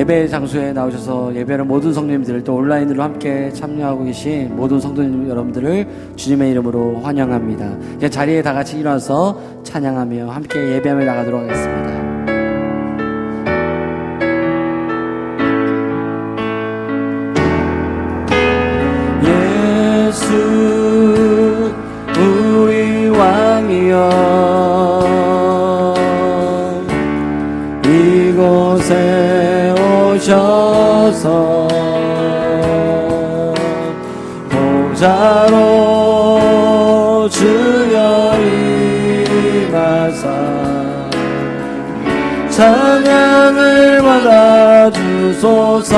예배 장소에 나오셔서 예배하는 모든 성도님들, 또 온라인으로 함께 참여하고 계신 모든 성도님 여러분들을 주님의 이름으로 환영합니다. 이제 자리에 다 같이 일어나서 찬양하며 함께 예배하며 나가도록 하겠습니다. 예수 우리 왕이여, 이곳에 오셔서 보좌로 주여 임하사 찬양을 받아주소서.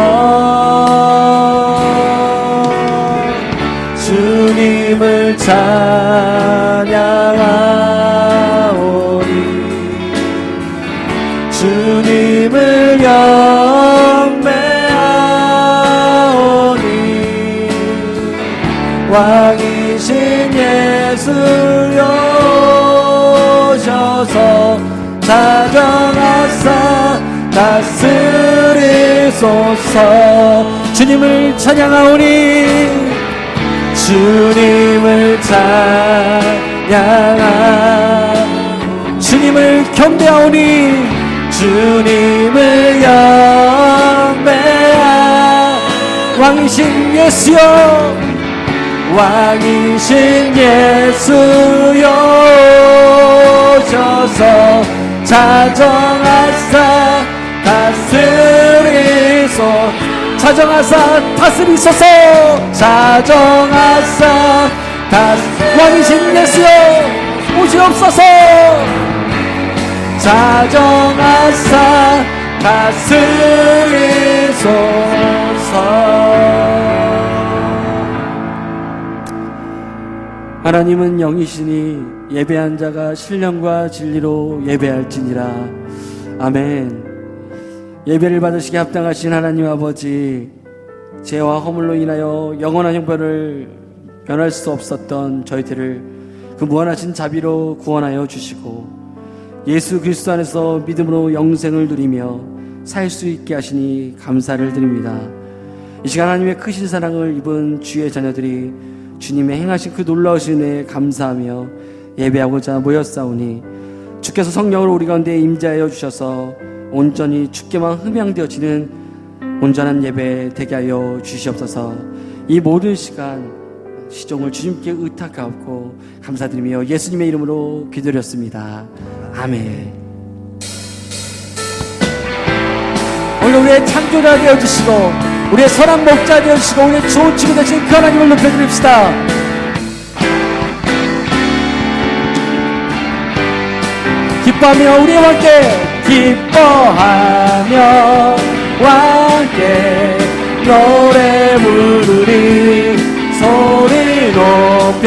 주님을 찬양하오니 주님을 경배하오니 왕이신 예수여 오셔서 다정하사 다스리소서. 주님을 찬양하오니 주님을 찬양하 주님을 경배하오니 주님을 경배하 왕이신 예수여 왕이신 예수여 오셔서 자정하사 다스리소서. 자정하사 다스리소서. 자정하사 왕이신 예수여 오시옵소서. 자정하사 다스리소서. 하나님은 영이시니 예배한 자가 신령과 진리로 예배할지니라. 아멘. 예배를 받으시기에 합당하신 하나님 아버지, 죄와 허물로 인하여 영원한 형벌을 면할 수 없었던 저희들을 그 무한하신 자비로 구원하여 주시고 예수 그리스도 안에서 믿음으로 영생을 누리며 살 수 있게 하시니 감사를 드립니다. 이 시간 하나님의 크신 사랑을 입은 주의 자녀들이 주님의 행하신 그 놀라우신 은혜에 감사하며 예배하고자 모였사오니 주께서 성령으로 우리 가운데 임재하여 주셔서 온전히 주께만 흠양되어지는 온전한 예배 되게 하여 주시옵소서. 이 모든 시종을 주님께 의탁하옵고 감사드리며 예수님의 이름으로 기도드렸습니다. 아멘. 오늘 우리의 창조자 되어주시고 우리의 선한 목자 되어주시고 우리의 좋은 친구 되신 그 하나님을 높여드립시다. 기뻐하며 우리와 함께 기뻐하며 왕께 노래 부르리 소리 높여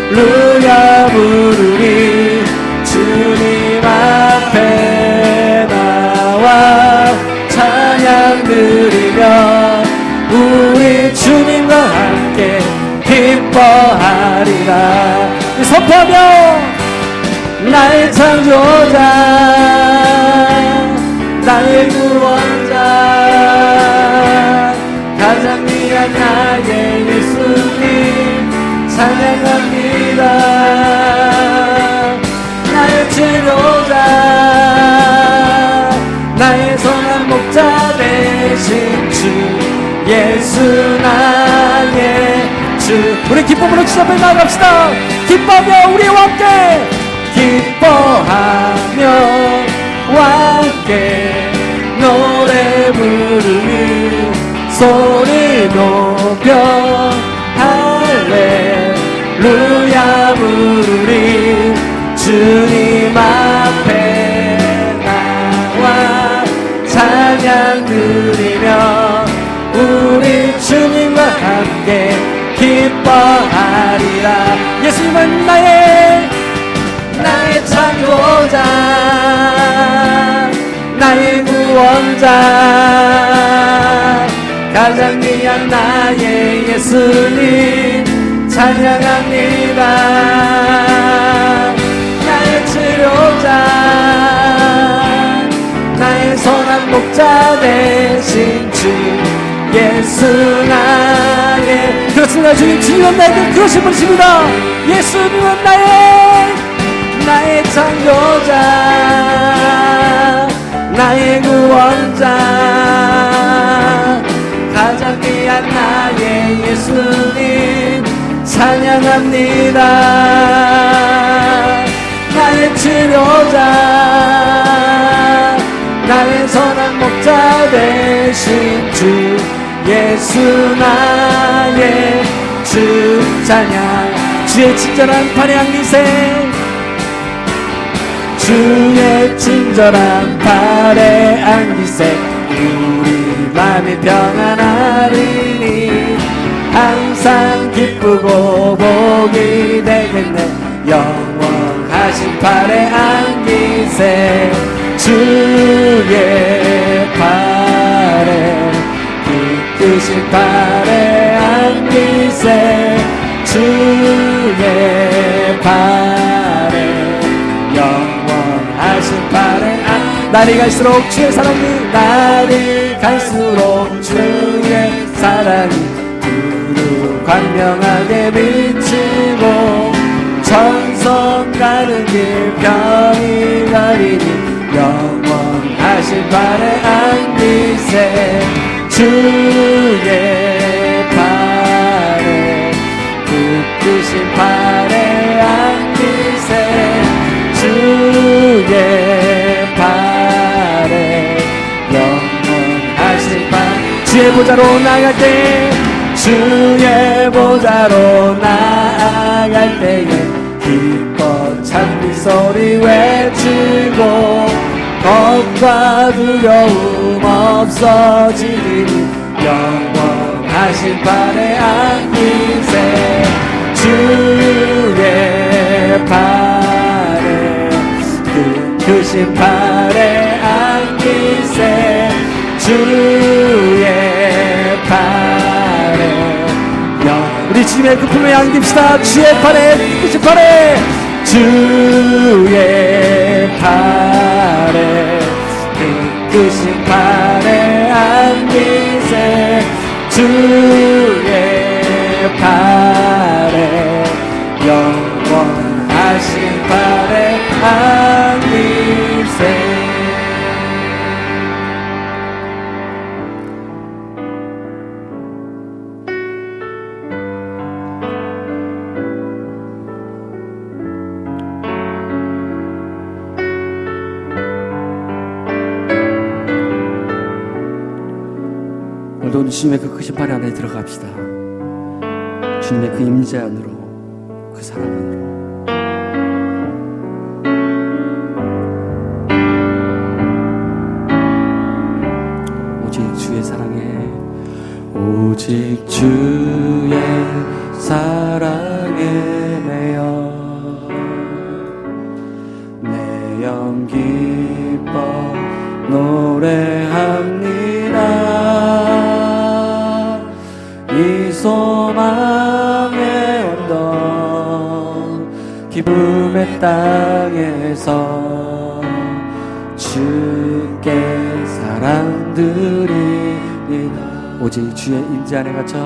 할렐루야 부르리 주님 앞에 나와 찬양 드리며 우리 주님과 함께 기뻐하리라. 선포하며 나의 창조자 나의 구원자 가장 귀한 나의 예수님 찬양합니다. 나의 치료자 나의 선한 목자 되신 주 예수 나의 주. 우리 기쁨으로 주 앞에 나갑시다. 기뻐하며 우리와 함께 기뻐하며 함께 노래 부르니 소리 높여 할렐루야 부르리 주님 앞에 나와 찬양 드리며 우리 주님과 함께 기뻐하리라. 예수님은 나의 창조자 나의 구원자 가장 귀한 나의 예수님 찬양합니다. 나의 치료자 나의 목자 되신 주 예수 나의 그렇습니다. 주님은 나에게 그러신 분이십니다. 예수님은 나의 창조자 나의 구원자 가장 귀한 나의 예수님 찬양합니다. 나의 치료자 나의 선한 목자 되신 주 예수 나의 주 찬양 주의 친절한 팔에 안기세 주의 친절한 팔에 안기세 우리 맘이 평안하리니 항상 기쁘고 복이 되겠네 영원하신 팔에 안기세 주의 팔에 기쁘신 팔에 안기세 주의 팔에 영원하신 팔에 날이 갈수록 주의 사랑이 날이 갈수록 주의 사랑이 두루 광명하게 비치고 천성 가는 길 병이 가리니 영원하신 팔에 안기세 주의 팔에 굳으신 팔에 안기세 주의 팔에 영원하신 팔 주의 보좌로 나아갈 때 주의 보좌로 나아갈 때에 기뻐 찬미 소리 외치고 겁과 두려움 없어지니 영원하신 팔에 안기세 주의 팔에 굳으신 팔에 안기세 주의 팔에 우리 주님의 그 품에 안깁시다. 주의 팔에 굳으신 팔에 주의 팔에 굳으신 팔에 안기세 주의 팔에 영원하신 팔에 안기세 오늘도 주님의 그 크신 팔 안에 들어갑시다. 주님의 그 임재 안으로 그 사랑 안으로 오직 주의 사랑에 오직 주의 사랑에 내 영 기뻐 노래합니다. 이 소망의 언덕 기쁨의 땅에서 주께 사랑드립니다. 오직 주의 임재 안에 갇혀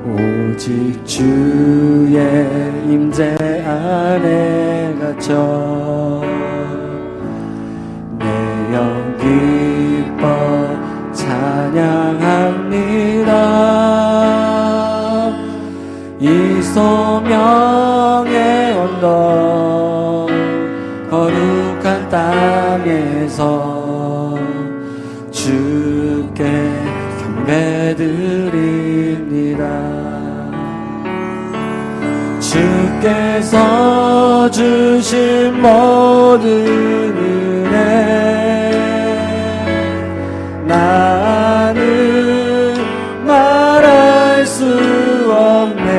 오직 주의 임재 안에 갇혀 내 영 기뻐 찬양합니다. 이 소명의 언덕 거룩한 땅에서 주께 경배드립니다. 주께서 주신 모든 은혜 나는 말할 수 없네.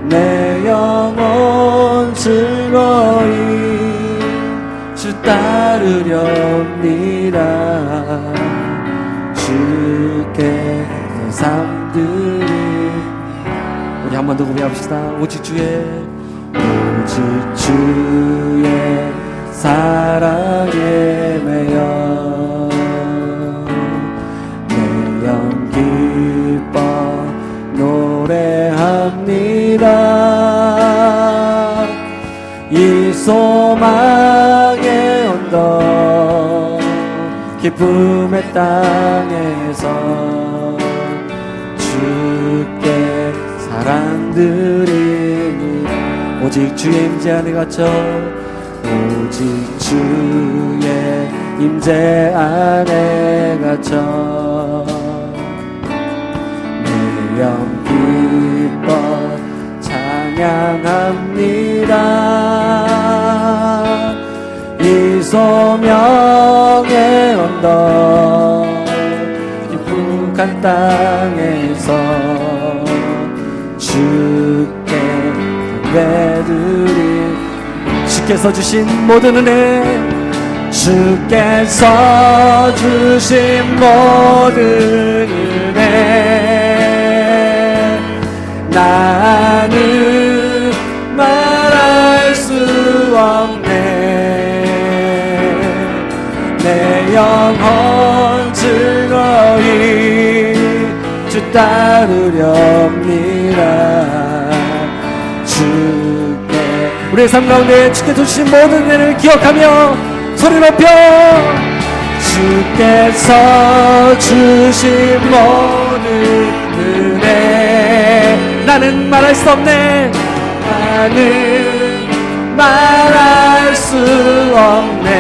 내 영혼 즐거이 주 따르렵니다. 주께 내 삶들이 우리 한 번 더 고백합시다. 오직 주의 사랑에 매여 내 영 기뻐 노래합니다. 이 소망의 언덕 기쁨의 땅에서 주께 사랑드리니 오직 주의 임재 안에 갇혀 오직 주의 임재 안에 갇혀 내 영 기뻐 찬양합니다. 이 소명의 언덕 기쁘간 땅에서 주께 예배드리 주께서 주신 모든 은혜 주께서 주신 모든 은혜 나는 말할 수 없네. 내 영혼 즐거이 주 따르렵니다. 주께 우리의 삶 가운데 주께서 주신 모든 은혜를 기억하며 소리 높여 주께서 주신 모든 은혜 나는 말할 수 없네. 나는 말할 수 없네.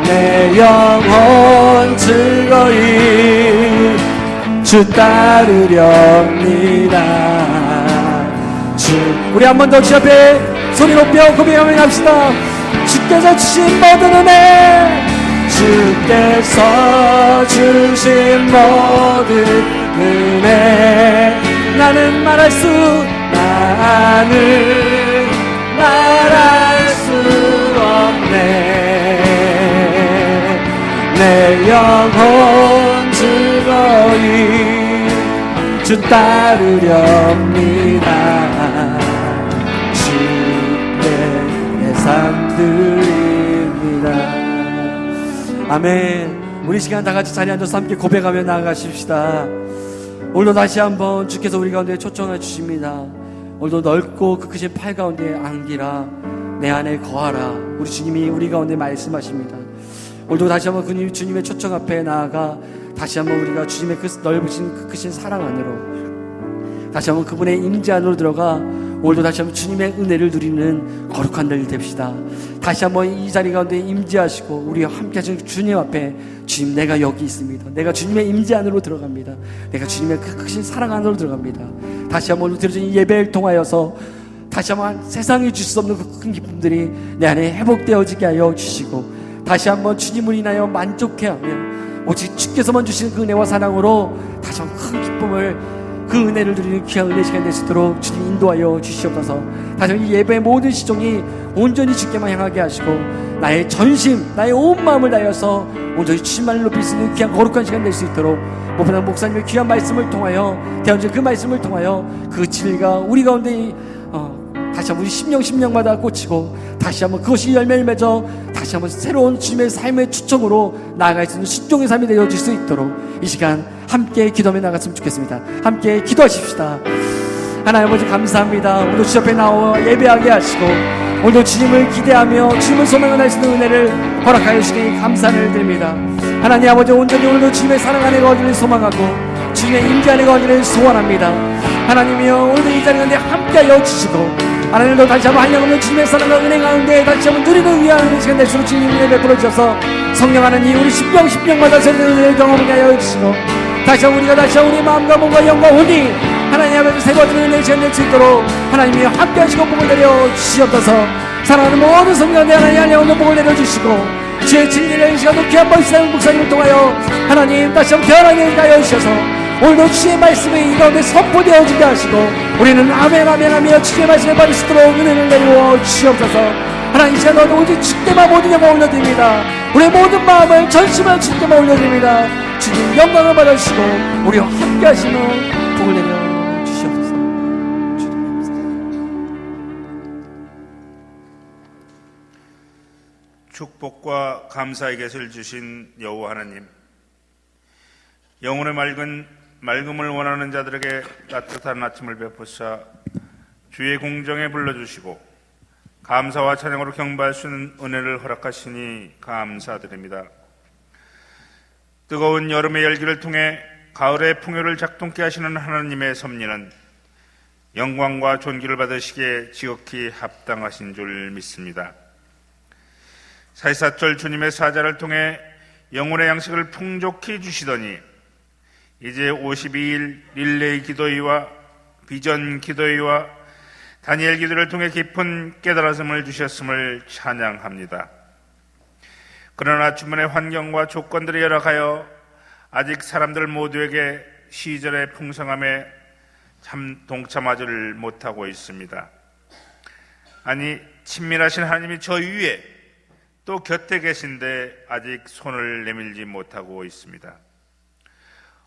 내 영혼 즐거이 주 따르렵니다. 주 우리 한 번 더 주 앞에 소리 높여 고백하며 갑시다. 주께서 주신 모든 은혜 주께서 주신 모든 은혜 나는 말할 수 없네. 내 영혼 즐거이 주 따르렵니다. 주께 내 삶 드립니다. 아멘. 우리 시간 다 같이 자리에 앉아서 함께 고백하며 나아가십시다. 오늘도 다시 한번 주께서 우리 가운데 초청해 주십니다. 오늘도 넓고 그 크신 팔 가운데 안기라 내 안에 거하라. 우리 주님이 우리 가운데 말씀하십니다. 오늘도 다시 한번 그 주님의 초청 앞에 나아가 다시 한번 우리가 주님의 그 넓으신 그 크신 사랑 안으로 다시 한번 그분의 임재 안으로 들어가 오늘도 다시 한번 주님의 은혜를 누리는 거룩한 날 됩시다. 다시 한번 이 자리 가운데 임재하시고 우리와 함께 하신 주님 앞에 주님 내가 여기 있습니다. 내가 주님의 임재 안으로 들어갑니다. 내가 주님의 그 크신 사랑 안으로 들어갑니다. 다시 한번 오늘 드려진 이 예배를 통하여서 다시 한번 세상에 주실 수 없는 그 큰 기쁨들이 내 안에 회복되어지게 하여 주시고 다시 한번 주님을 인하여 만족해하며 오직 주께서만 주시는 그 은혜와 사랑으로 다시 한번 큰 기쁨을 그 은혜를 누리는 귀한 은혜 시간 될 수 있도록 주님 인도하여 주시옵소서. 다시 한번 이 예배의 모든 시종이 온전히 주께만 향하게 하시고 나의 전심 나의 온 마음을 다하여서 온전히 주님만을 높일 수 있는 귀한 거룩한 시간 될 수 있도록 무분한 목사님의 귀한 말씀을 통하여 대언제 그 말씀을 통하여 그 진리가 우리 가운데 다시 한번 우리 심령마다 꽂히고 다시 한번 그것이 열매를 맺어 다시 한번 새로운 주님의 삶의 추청으로 나아갈 수 있는 순종의 삶이 되어질 수 있도록 이 시간 함께 기도하며 나갔으면 좋겠습니다. 함께 기도하십시다. 하나님 아버지 감사합니다. 오늘도 주 앞에 나와 예배하게 하시고 오늘도 주님을 기대하며 주님을 소망할 수 있는 은혜를 허락하여 주시니 감사를 드립니다. 하나님 아버지 온전히 오늘도 주님의 사랑 안에 거하기를 소망하고 주님의 임재 안에 거하기를 소원합니다. 하나님이여 오늘도 이 자리 가운데 함께하여 주시고 하나님도 다시 한번 한영없는 주님의 사랑과 은혜 가운데 다시 한번 누리는 위한 시간 될수록 주님 은혜 베풀어 주셔서 성령 하나님 우리 십병마다 새로운 은혜를 경험하게 하여 주시고 다시 한번 우리가 다시 한번 우리 마음과 몸과 영과 혼이 하나님 아버지 새로운 은혜를 시간 될 수 있도록 하나님이 함께 하시고 복을 내려 주시옵소서. 사랑하는 모든 성령 가운데 하나님 한영없는 복을 내려 주시고 주의 진리를 시간도 귀한 벌써 목사님을 통하여 하나님 다시 한번 변화되게 하여 주셔서 오늘도 주의 말씀이 이 가운데 선포되어지게 하시고 우리는 아멘 하며 주의 말씀을 받을 수 있도록 은혜를 내려 주시옵소서. 하나님 이 시간 오직 주께만 모든 영광 올려드립니다. 우리의 모든 마음을 전심을 주께만 올려드립니다. 주님 영광을 받아주시고 우리와 함께 하시는 복을 내려 주시옵소서. 주님 감사합니다. 축복과 감사의 것을 주신 여호와 하나님, 영혼의 맑음을 원하는 자들에게 따뜻한 아침을 베푸사 주의 공정에 불러주시고 감사와 찬양으로 경배할 수 있는 은혜를 허락하시니 감사드립니다. 뜨거운 여름의 열기를 통해 가을의 풍요를 작동케 하시는 하나님의 섭리는 영광과 존귀를 받으시기에 지극히 합당하신 줄 믿습니다. 사시사철 주님의 사자를 통해 영혼의 양식을 풍족히 주시더니 이제 52일 릴레이 기도회와 비전 기도회와 다니엘 기도를 통해 깊은 깨달음을 주셨음을 찬양합니다. 그러나 주변의 환경과 조건들이 열악하여 아직 사람들 모두에게 시절의 풍성함에 참 동참하지를 못하고 있습니다. 아니, 친밀하신 하나님이 저 위에 또 곁에 계신데 아직 손을 내밀지 못하고 있습니다.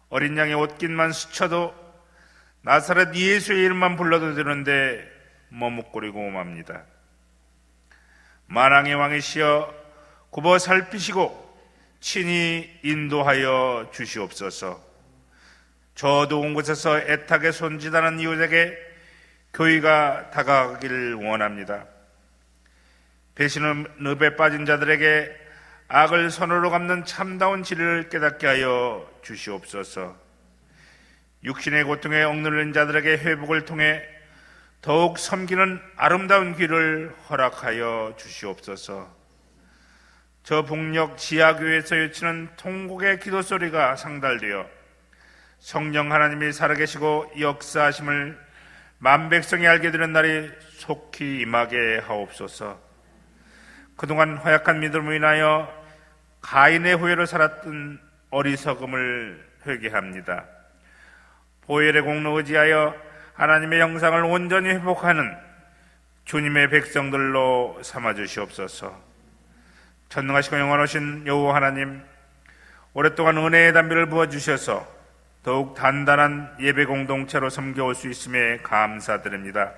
어린 양의 옷깃만 스쳐도 나사렛 예수의 이름만 불러도 되는데 머뭇거리고 맙니다. 만왕의 왕이시여 굽어 살피시고 친히 인도하여 주시옵소서. 저 더운 곳에서 애타게 손짓하는 이웃에게 교의가 다가가기를 원합니다. 배신의 늪에 빠진 자들에게 악을 선으로 갚는 참다운 진리를 깨닫게 하여 주시옵소서. 육신의 고통에 억눌린 자들에게 회복을 통해 더욱 섬기는 아름다운 길을 허락하여 주시옵소서. 저 북녘 지하교회에서 외치는 통곡의 기도 소리가 상달되어 성령 하나님이 살아계시고 역사하심을 만백성이 알게 되는 날이 속히 임하게 하옵소서. 그동안 허약한 믿음으로 인하여 가인의 후예로 살았던 어리석음을 회개합니다. 보혈의 공로 의지하여 하나님의 형상을 온전히 회복하는 주님의 백성들로 삼아주시옵소서. 전능하시고 영원하신 여호와 하나님, 오랫동안 은혜의 담비를 부어주셔서 더욱 단단한 예배 공동체로 섬겨올 수 있음에 감사드립니다.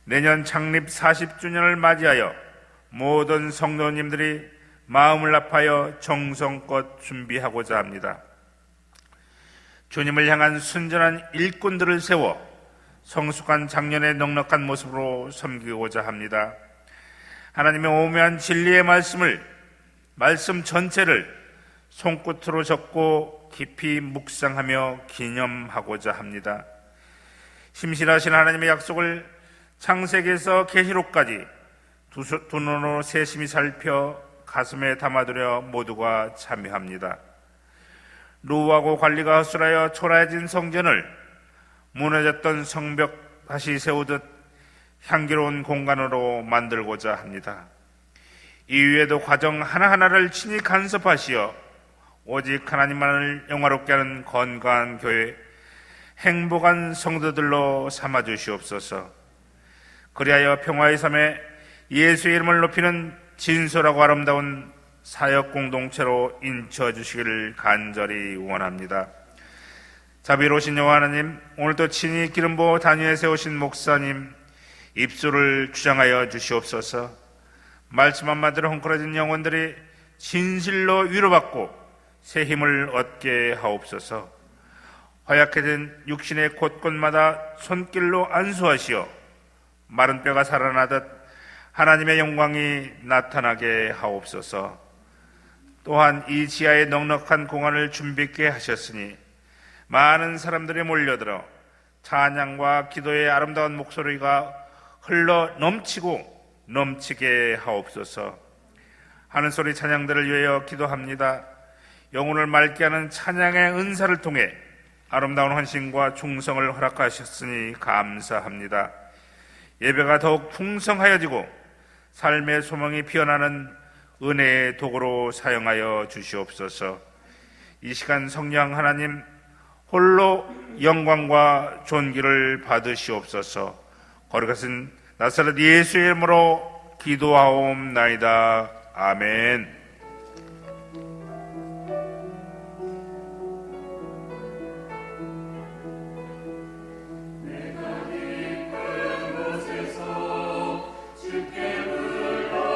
내년 창립 40주년을 맞이하여 모든 성도님들이 마음을 합하여 정성껏 준비하고자 합니다. 주님을 향한 순전한 일꾼들을 세워 성숙한 장년의 넉넉한 모습으로 섬기고자 합니다. 하나님의 오묘한 진리의 말씀 전체를 손끝으로 적고 깊이 묵상하며 기념하고자 합니다. 심실하신 하나님의 약속을 창세기에서 계시록까지 두 눈으로 세심히 살펴 가슴에 담아두려 모두가 참여합니다. 노후하고 관리가 허술하여 초라해진 성전을 무너졌던 성벽 다시 세우듯 향기로운 공간으로 만들고자 합니다. 이외에도 과정 하나하나를 친히 간섭하시어 오직 하나님만을 영화롭게 하는 건강한 교회, 행복한 성도들로 삼아주시옵소서. 그리하여 평화의 삶에 예수의 이름을 높이는 진솔하고 아름다운 사역 공동체로 인쳐주시기를 간절히 원합니다. 자비로우신 여호와 하나님, 오늘도 친히 기름 부어 단위에 세우신 목사님 입술을 주장하여 주시옵소서. 말씀 한마디로 헝클어진 영혼들이 진실로 위로받고 새 힘을 얻게 하옵소서. 허약해진 육신의 곳곳마다 손길로 안수하시어 마른 뼈가 살아나듯 하나님의 영광이 나타나게 하옵소서. 또한 이 지하의 넉넉한 공간을 준비케 하셨으니 많은 사람들이 몰려들어 찬양과 기도의 아름다운 목소리가 흘러 넘치게 하옵소서. 하늘소리 찬양들을 위하여 기도합니다. 영혼을 맑게 하는 찬양의 은사를 통해 아름다운 헌신과 충성을 허락하셨으니 감사합니다. 예배가 더욱 풍성하여지고 삶의 소망이 피어나는 은혜의 도구로 사용하여 주시옵소서. 이 시간 성령 하나님 홀로 영광과 존귀를 받으시옵소서. 거룩하신 나사렛 예수의 이름으로 기도하옵나이다. 아멘. 주께 불러내니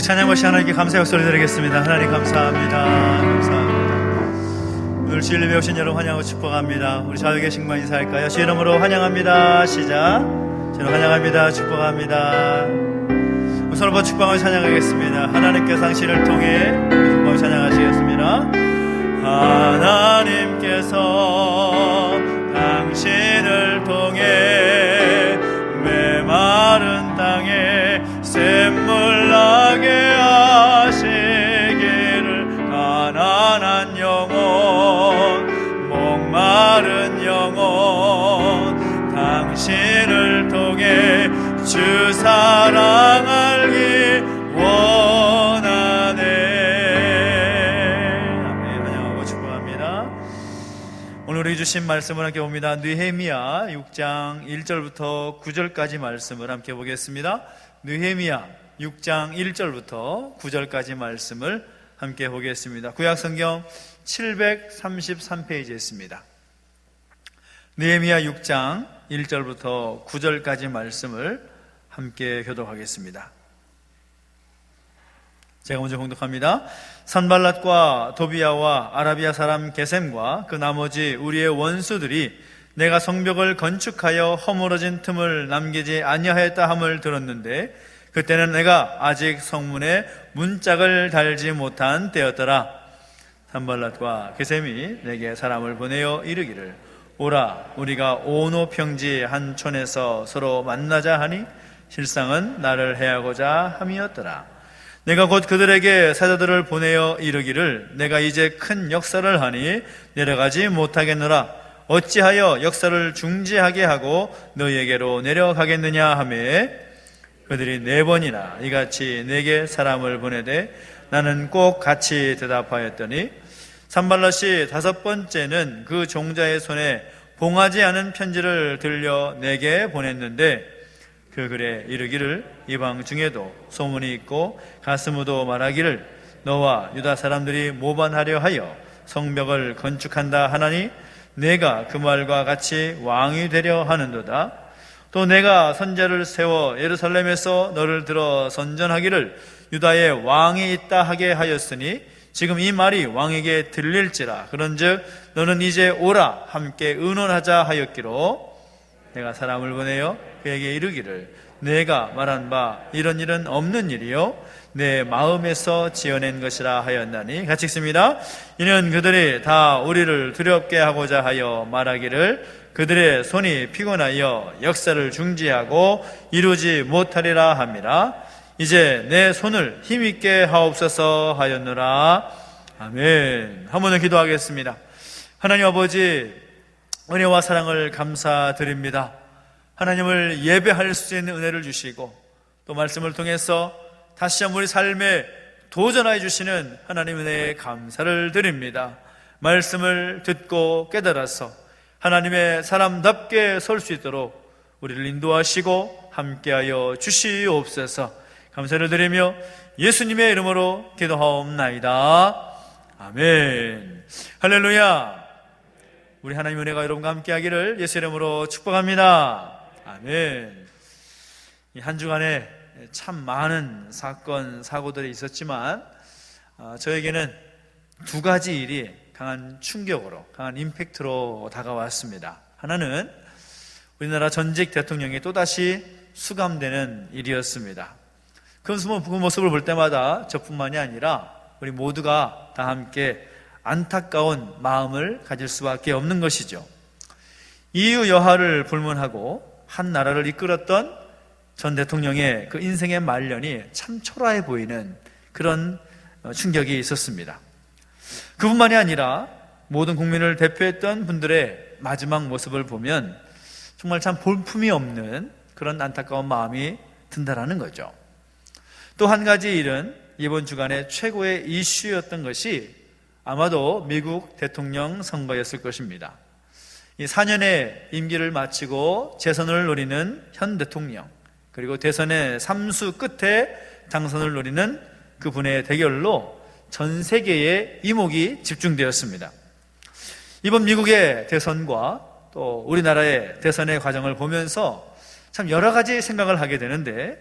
찬양 것이 하나님께 감사의 목소리 드리겠습니다. 하나님 감사합니다. 감사합니다. 오늘 주일을 배우신 여러분 환영하고 축복합니다. 우리 좌우에 계신 분 인사할까요? 주 이름으로 환영합니다. 시작. 주 이름으로 환영합니다. 축복합니다. 서로 번 축복하며 찬양하겠습니다. 하나님께서 당신을 통해 축복하며 찬양하시겠습니다. 하나님께서 당신을 통해 메마른 땅에 샘물 나게 하시기를 가난한 영혼 목마른 영혼 당신을 통해 주 사랑 알기 원하네. 아멘. 환영하고 축복합니다. 오늘 우리 주신 말씀을 함께 봅니다. 느헤미야 6장 1절부터 9절까지 말씀을 함께 보겠습니다. 느헤미야 6장 1절부터 9절까지 말씀을 함께 보겠습니다. 구약성경 733페이지에 있습니다. 느헤미야 6장 1절부터 9절까지 말씀을 함께 교독하겠습니다. 제가 먼저 공독합니다. 산발랏과 도비야와 아라비아 사람 게셈과 그 나머지 우리의 원수들이 내가 성벽을 건축하여 허물어진 틈을 남기지 아니하였다 함을 들었는데 그때는 내가 아직 성문에 문짝을 달지 못한 때였더라. 산발랏과 게셈이 내게 사람을 보내어 이르기를 오라 우리가 오노 평지 한 촌에서 서로 만나자 하니 실상은 나를 해하고자 함이었더라. 내가 곧 그들에게 사자들을 보내어 이르기를 내가 이제 큰 역사를 하니 내려가지 못하겠노라. 어찌하여 역사를 중지하게 하고 너희에게로 내려가겠느냐 하매 그들이 4번이나 이같이 내게 사람을 보내되 나는 꼭 같이 대답하였더니 산발랏이 5번째는 그 종자의 손에 봉하지 않은 편지를 들려 내게 보냈는데 그 글에 이르기를 이방 중에도 소문이 있고 가스무도 말하기를 너와 유다 사람들이 모반하려 하여 성벽을 건축한다 하나니 내가 그 말과 같이 왕이 되려 하는도다. 또 내가 선제를 세워 예루살렘에서 너를 들어 선전하기를 유다에 왕이 있다 하게 하였으니 지금 이 말이 왕에게 들릴지라. 그런즉 너는 이제 오라 함께 의논하자 하였기로 내가 사람을 보내어 그에게 이르기를 내가 말한 바 이런 일은 없는 일이요 내 마음에서 지어낸 것이라 하였나니. 같이 읽습니다. 이는 그들이 다 우리를 두렵게 하고자 하여 말하기를 그들의 손이 피곤하여 역사를 중지하고 이루지 못하리라 함이라. 이제 내 손을 힘있게 하옵소서 하였노라. 아멘. 한 번 더 기도하겠습니다. 하나님 아버지 은혜와 사랑을 감사드립니다. 하나님을 예배할 수 있는 은혜를 주시고 또 말씀을 통해서 다시 한번 우리 삶에 도전하여 주시는 하나님 은혜에 감사를 드립니다. 말씀을 듣고 깨달아서 하나님의 사람답게 설 수 있도록 우리를 인도하시고 함께하여 주시옵소서. 감사를 드리며 예수님의 이름으로 기도하옵나이다. 아멘. 할렐루야. 우리 하나님 은혜가 여러분과 함께하기를 예수 이름으로 축복합니다. 아멘. 이 한 주간에 참 많은 사건 사고들이 있었지만 저에게는 2가지 일이 강한 충격으로, 강한 임팩트로 다가왔습니다. 하나는 우리나라 전직 대통령이 또다시 수감되는 일이었습니다. 그 모습을 볼 때마다 저뿐만이 아니라 우리 모두가 다 함께 안타까운 마음을 가질 수밖에 없는 것이죠. 이유 여하를 불문하고 한 나라를 이끌었던 전 대통령의 그 인생의 말년이 참 초라해 보이는 그런 충격이 있었습니다. 그뿐만이 아니라 모든 국민을 대표했던 분들의 마지막 모습을 보면 정말 참 볼품이 없는 그런 안타까운 마음이 든다라는 거죠. 또 한 가지 일은 이번 주간의 최고의 이슈였던 것이 아마도 미국 대통령 선거였을 것입니다. 이 4년의 임기를 마치고 재선을 노리는 현 대통령, 그리고 대선의 3수 끝에 당선을 노리는 그분의 대결로 전 세계의 이목이 집중되었습니다. 이번 미국의 대선과 또 우리나라의 대선의 과정을 보면서 참 여러 가지 생각을 하게 되는데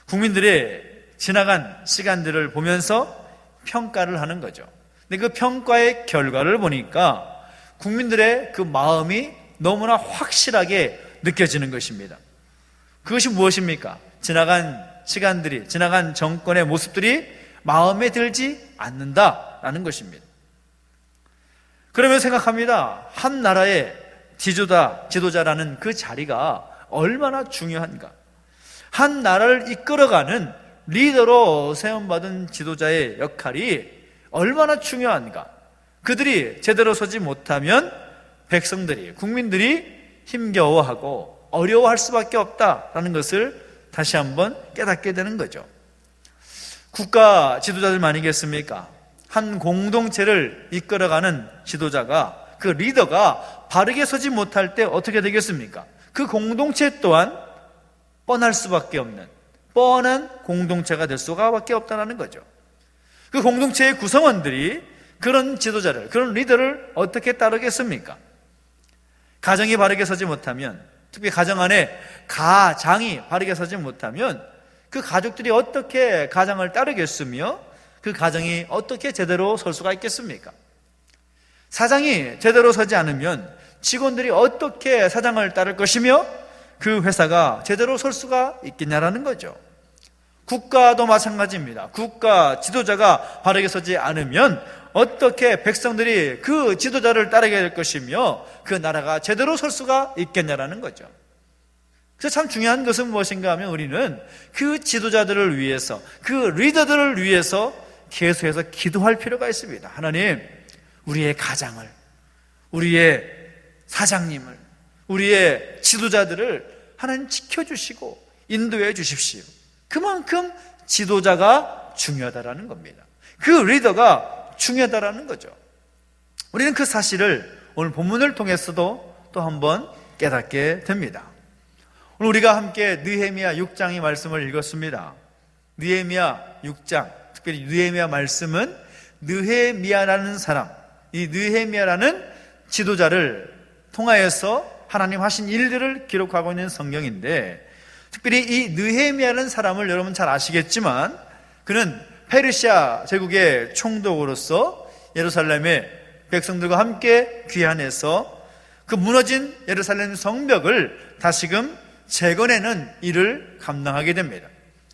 국민들의 지나간 시간들을 보면서 평가를 하는 거죠. 근데 그 평가의 결과를 보니까 국민들의 그 마음이 너무나 확실하게 느껴지는 것입니다. 그것이 무엇입니까? 지나간 시간들이, 지나간 정권의 모습들이 마음에 들지 않는다라는 것입니다. 그러면 생각합니다. 한 나라의 지도자라는 그 자리가 얼마나 중요한가? 한 나라를 이끌어가는 리더로 세움받은 지도자의 역할이 얼마나 중요한가? 그들이 제대로 서지 못하면 백성들이, 국민들이 힘겨워하고 어려워할 수밖에 없다라는 것을 다시 한번 깨닫게 되는 거죠. 국가 지도자들 아니겠습니까? 한 공동체를 이끌어가는 지도자가, 그 리더가 바르게 서지 못할 때 어떻게 되겠습니까? 그 공동체 또한 뻔할 수밖에 없는 뻔한 공동체가 될 수밖에 없다는 거죠. 그 공동체의 구성원들이 그런 지도자를, 그런 리더를 어떻게 따르겠습니까? 가정이 바르게 서지 못하면, 특히 가정 안에 가장이 바르게 서지 못하면 그 가족들이 어떻게 가장을 따르겠으며 그 가정이 어떻게 제대로 설 수가 있겠습니까? 사장이 제대로 서지 않으면 직원들이 어떻게 사장을 따를 것이며 그 회사가 제대로 설 수가 있겠냐라는 거죠. 국가도 마찬가지입니다. 국가 지도자가 바르게 서지 않으면 어떻게 백성들이 그 지도자를 따르게 될 것이며 그 나라가 제대로 설 수가 있겠냐라는 거죠. 그래서 참 중요한 것은 무엇인가 하면 우리는 그 지도자들을 위해서, 그 리더들을 위해서 계속해서 기도할 필요가 있습니다. 하나님, 우리의 가장을, 우리의 사장님을, 우리의 지도자들을 하나님 지켜주시고 인도해 주십시오. 그만큼 지도자가 중요하다라는 겁니다. 그 리더가 중요하다라는 거죠. 우리는 그 사실을 오늘 본문을 통해서도 또 한번 깨닫게 됩니다. 오늘 우리가 함께 느헤미야 6장의 말씀을 읽었습니다. 느헤미야 6장, 특별히 느헤미야 말씀은 느헤미야라는 사람, 이 느헤미야라는 지도자를 통하여서 하나님 하신 일들을 기록하고 있는 성경인데, 특별히 이 느헤미야라는 사람을 여러분 잘 아시겠지만 그는 페르시아 제국의 총독으로서 예루살렘의 백성들과 함께 귀환해서 그 무너진 예루살렘 성벽을 다시금 재건해는 일을 감당하게 됩니다.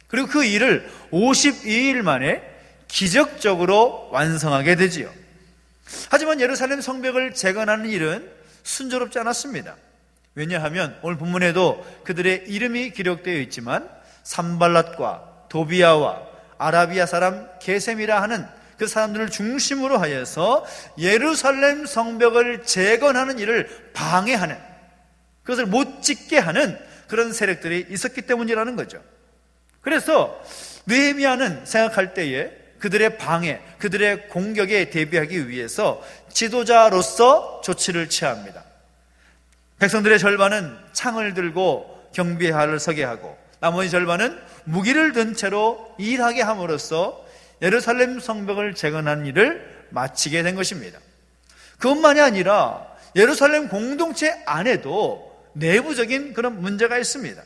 그리고 그 일을 52일 만에 기적적으로 완성하게 되지요. 하지만 예루살렘 성벽을 재건하는 일은 순조롭지 않았습니다. 왜냐하면 오늘 본문에도 그들의 이름이 기록되어 있지만 산발랏과 도비아와 아라비아 사람 게셈이라 하는 그 사람들을 중심으로 하여서 예루살렘 성벽을 재건하는 일을 방해하는, 그것을 못 짓게 하는 그런 세력들이 있었기 때문이라는 거죠. 그래서 느헤미야는 생각할 때에 그들의 방해, 그들의 공격에 대비하기 위해서 지도자로서 조치를 취합니다. 백성들의 절반은 창을 들고 경비하를 서게 하고 나머지 절반은 무기를 든 채로 일하게 함으로써 예루살렘 성벽을 재건한 일을 마치게 된 것입니다. 그것만이 아니라 예루살렘 공동체 안에도 내부적인 그런 문제가 있습니다.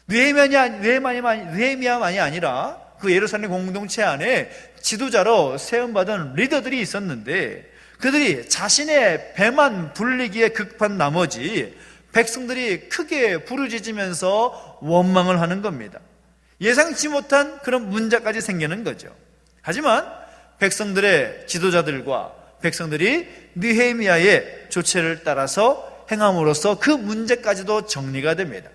느헤미야만이 아니라 그 예루살렘 공동체 안에 지도자로 세움받은 리더들이 있었는데 그들이 자신의 배만 불리기에 급한 나머지 백성들이 크게 부르짖으면서 원망을 하는 겁니다. 예상치 못한 그런 문제까지 생기는 거죠. 하지만 백성들의 지도자들과 백성들이 느헤미야의 조치를 따라서 행함으로써 그 문제까지도 정리가 됩니다.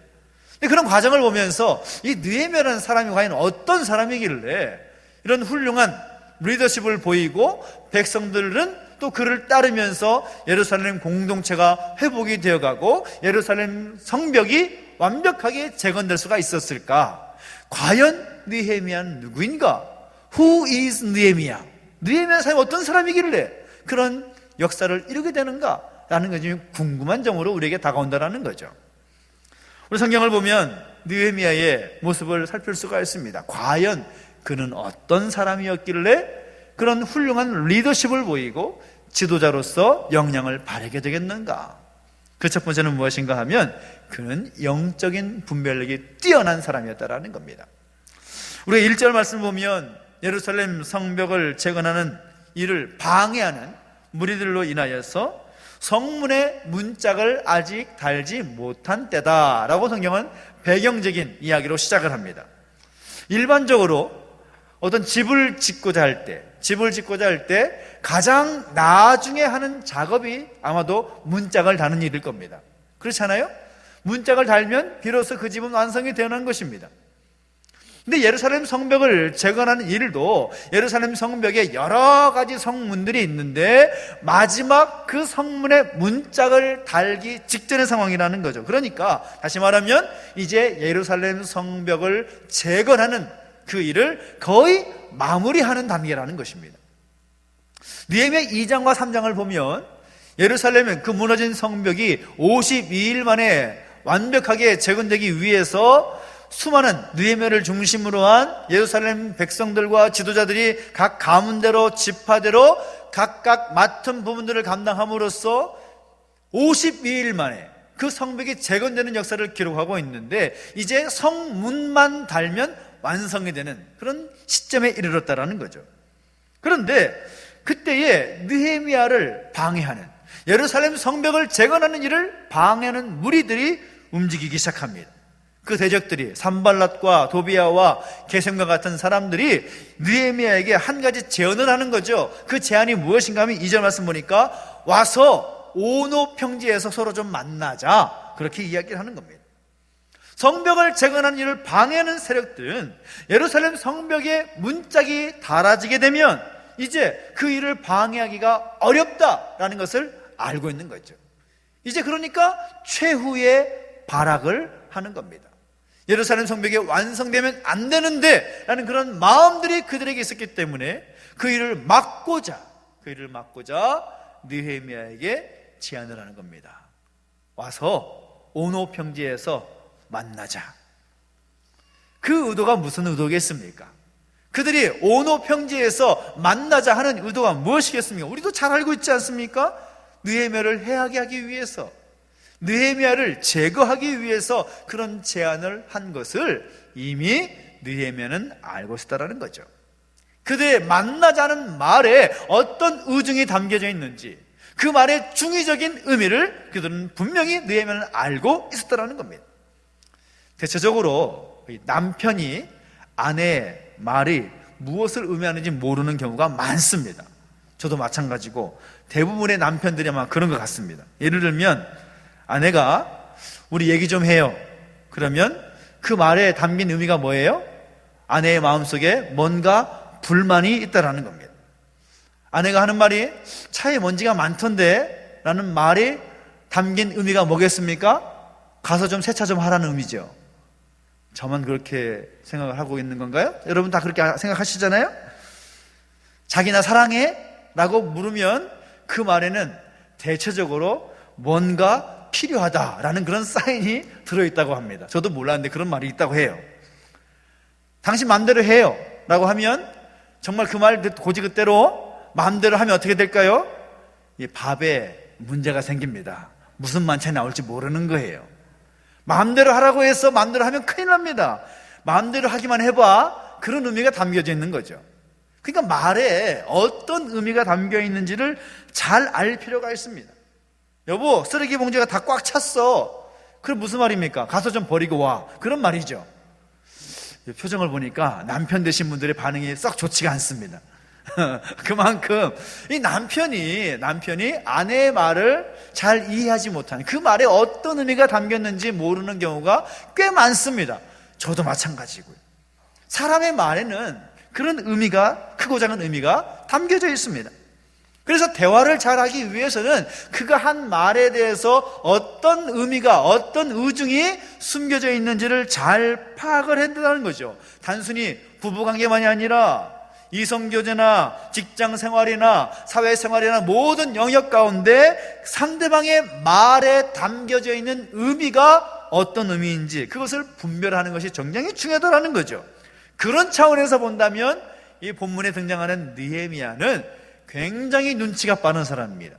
그런 과정을 보면서 이 느헤미야라는 사람이 과연 어떤 사람이길래 이런 훌륭한 리더십을 보이고 백성들은 또 그를 따르면서 예루살렘 공동체가 회복이 되어가고 예루살렘 성벽이 완벽하게 재건될 수가 있었을까? 과연 느헤미야는 누구인가? Who is 느헤미야? 느헤미야 사람이 어떤 사람이길래 그런 역사를 이루게 되는가? 라는 것이 궁금한 점으로 우리에게 다가온다는 거죠. 우리 성경을 보면 느헤미야의 모습을 살필 수가 있습니다. 과연 그는 어떤 사람이었길래 그런 훌륭한 리더십을 보이고 지도자로서 역량을 발휘하게 되겠는가? 그 첫 번째는 무엇인가 하면 그는 영적인 분별력이 뛰어난 사람이었다라는 겁니다. 우리가 1절 말씀을 보면 예루살렘 성벽을 재건하는 일을 방해하는 무리들로 인하여서 성문에 문짝을 아직 달지 못한 때다라고 성경은 배경적인 이야기로 시작을 합니다. 일반적으로 어떤 집을 짓고자 할 때 가장 나중에 하는 작업이 아마도 문짝을 다는 일일 겁니다. 그렇잖아요? 문짝을 달면 비로소 그 집은 완성이 되는 것입니다. 근데 예루살렘 성벽을 재건하는 일도 예루살렘 성벽에 여러 가지 성문들이 있는데 마지막 그 성문에 문짝을 달기 직전의 상황이라는 거죠. 그러니까 다시 말하면 이제 예루살렘 성벽을 재건하는 그 일을 거의 마무리하는 단계라는 것입니다. 느헤미야 2장과 3장을 보면 예루살렘은 그 무너진 성벽이 52일 만에 완벽하게 재건되기 위해서 수많은 느헤미야를 중심으로 한 예루살렘 백성들과 지도자들이 각 가문대로 지파대로 각각 맡은 부분들을 감당함으로써 52일 만에 그 성벽이 재건되는 역사를 기록하고 있는데 이제 성문만 달면 완성이 되는 그런 시점에 이르렀다라는 거죠. 그런데 그때에 느헤미야를 방해하는, 예루살렘 성벽을 재건하는 일을 방해하는 무리들이 움직이기 시작합니다. 그 대적들이 산발랏과 도비야와 게셈과 같은 사람들이 느헤미야에게 한 가지 제안을 하는 거죠. 그 제안이 무엇인가 하면 2절 말씀 보니까 와서 오노 평지에서 서로 좀 만나자, 그렇게 이야기를 하는 겁니다. 성벽을 재건하는 일을 방해하는 세력들은 예루살렘 성벽에 문짝이 달아지게 되면 이제 그 일을 방해하기가 어렵다라는 것을 알고 있는 거죠. 이제 그러니까 최후의 발악을 하는 겁니다. 예루살렘 성벽이 완성되면 안 되는데 라는 그런 마음들이 그들에게 있었기 때문에 그 일을 막고자 느헤미야에게 제안을 하는 겁니다. 와서 오노 평지에서 만나자. 그 의도가 무슨 의도겠습니까? 그들이 오노 평지에서 만나자 하는 의도가 무엇이겠습니까? 우리도 잘 알고 있지 않습니까? 느헤미야를 해하게 하기 위해서, 느헤미야를 제거하기 위해서 그런 제안을 한 것을 이미 느헤미야는 알고 있었다는 거죠. 그들의 만나자는 말에 어떤 의중이 담겨져 있는지, 그 말의 중의적인 의미를 그들은 분명히 느헤미야는 알고 있었다는 겁니다. 대체적으로 남편이 아내의 말이 무엇을 의미하는지 모르는 경우가 많습니다. 저도 마찬가지고 대부분의 남편들이 아마 그런 것 같습니다. 예를 들면 아내가 우리 얘기 좀 해요. 그러면 그 말에 담긴 의미가 뭐예요? 아내의 마음속에 뭔가 불만이 있다라는 겁니다. 아내가 하는 말이 차에 먼지가 많던데 라는 말이 담긴 의미가 뭐겠습니까? 가서 좀 세차 좀 하라는 의미죠. 저만 그렇게 생각을 하고 있는 건가요? 여러분 다 그렇게 생각하시잖아요? 자기나 사랑해? 라고 물으면 그 말에는 대체적으로 뭔가 필요하다라는 그런 사인이 들어있다고 합니다. 저도 몰랐는데 그런 말이 있다고 해요. 당신 마음대로 해요 라고 하면 정말 그 말 고지그대로 마음대로 하면 어떻게 될까요? 이 밥에 문제가 생깁니다. 무슨 만찬이 나올지 모르는 거예요. 마음대로 하라고 해서 마음대로 하면 큰일 납니다. 마음대로 하기만 해봐, 그런 의미가 담겨져 있는 거죠. 그러니까 말에 어떤 의미가 담겨 있는지를 잘 알 필요가 있습니다. 여보, 쓰레기 봉지가 다 꽉 찼어. 그럼 무슨 말입니까? 가서 좀 버리고 와, 그런 말이죠. 표정을 보니까 남편 되신 분들의 반응이 썩 좋지가 않습니다. 그만큼 이 남편이 아내의 말을 잘 이해하지 못하는, 그 말에 어떤 의미가 담겼는지 모르는 경우가 꽤 많습니다. 저도 마찬가지고요. 사람의 말에는 그런 의미가, 크고 작은 의미가 담겨져 있습니다. 그래서 대화를 잘하기 위해서는 그가 한 말에 대해서 어떤 의미가, 어떤 의중이 숨겨져 있는지를 잘 파악을 해야 된다는 거죠. 단순히 부부관계만이 아니라 이성교제나 직장생활이나 사회생활이나 모든 영역 가운데 상대방의 말에 담겨져 있는 의미가 어떤 의미인지 그것을 분별하는 것이 굉장히 중요하다는 거죠. 그런 차원에서 본다면 이 본문에 등장하는 느헤미야는 굉장히 눈치가 빠른 사람입니다.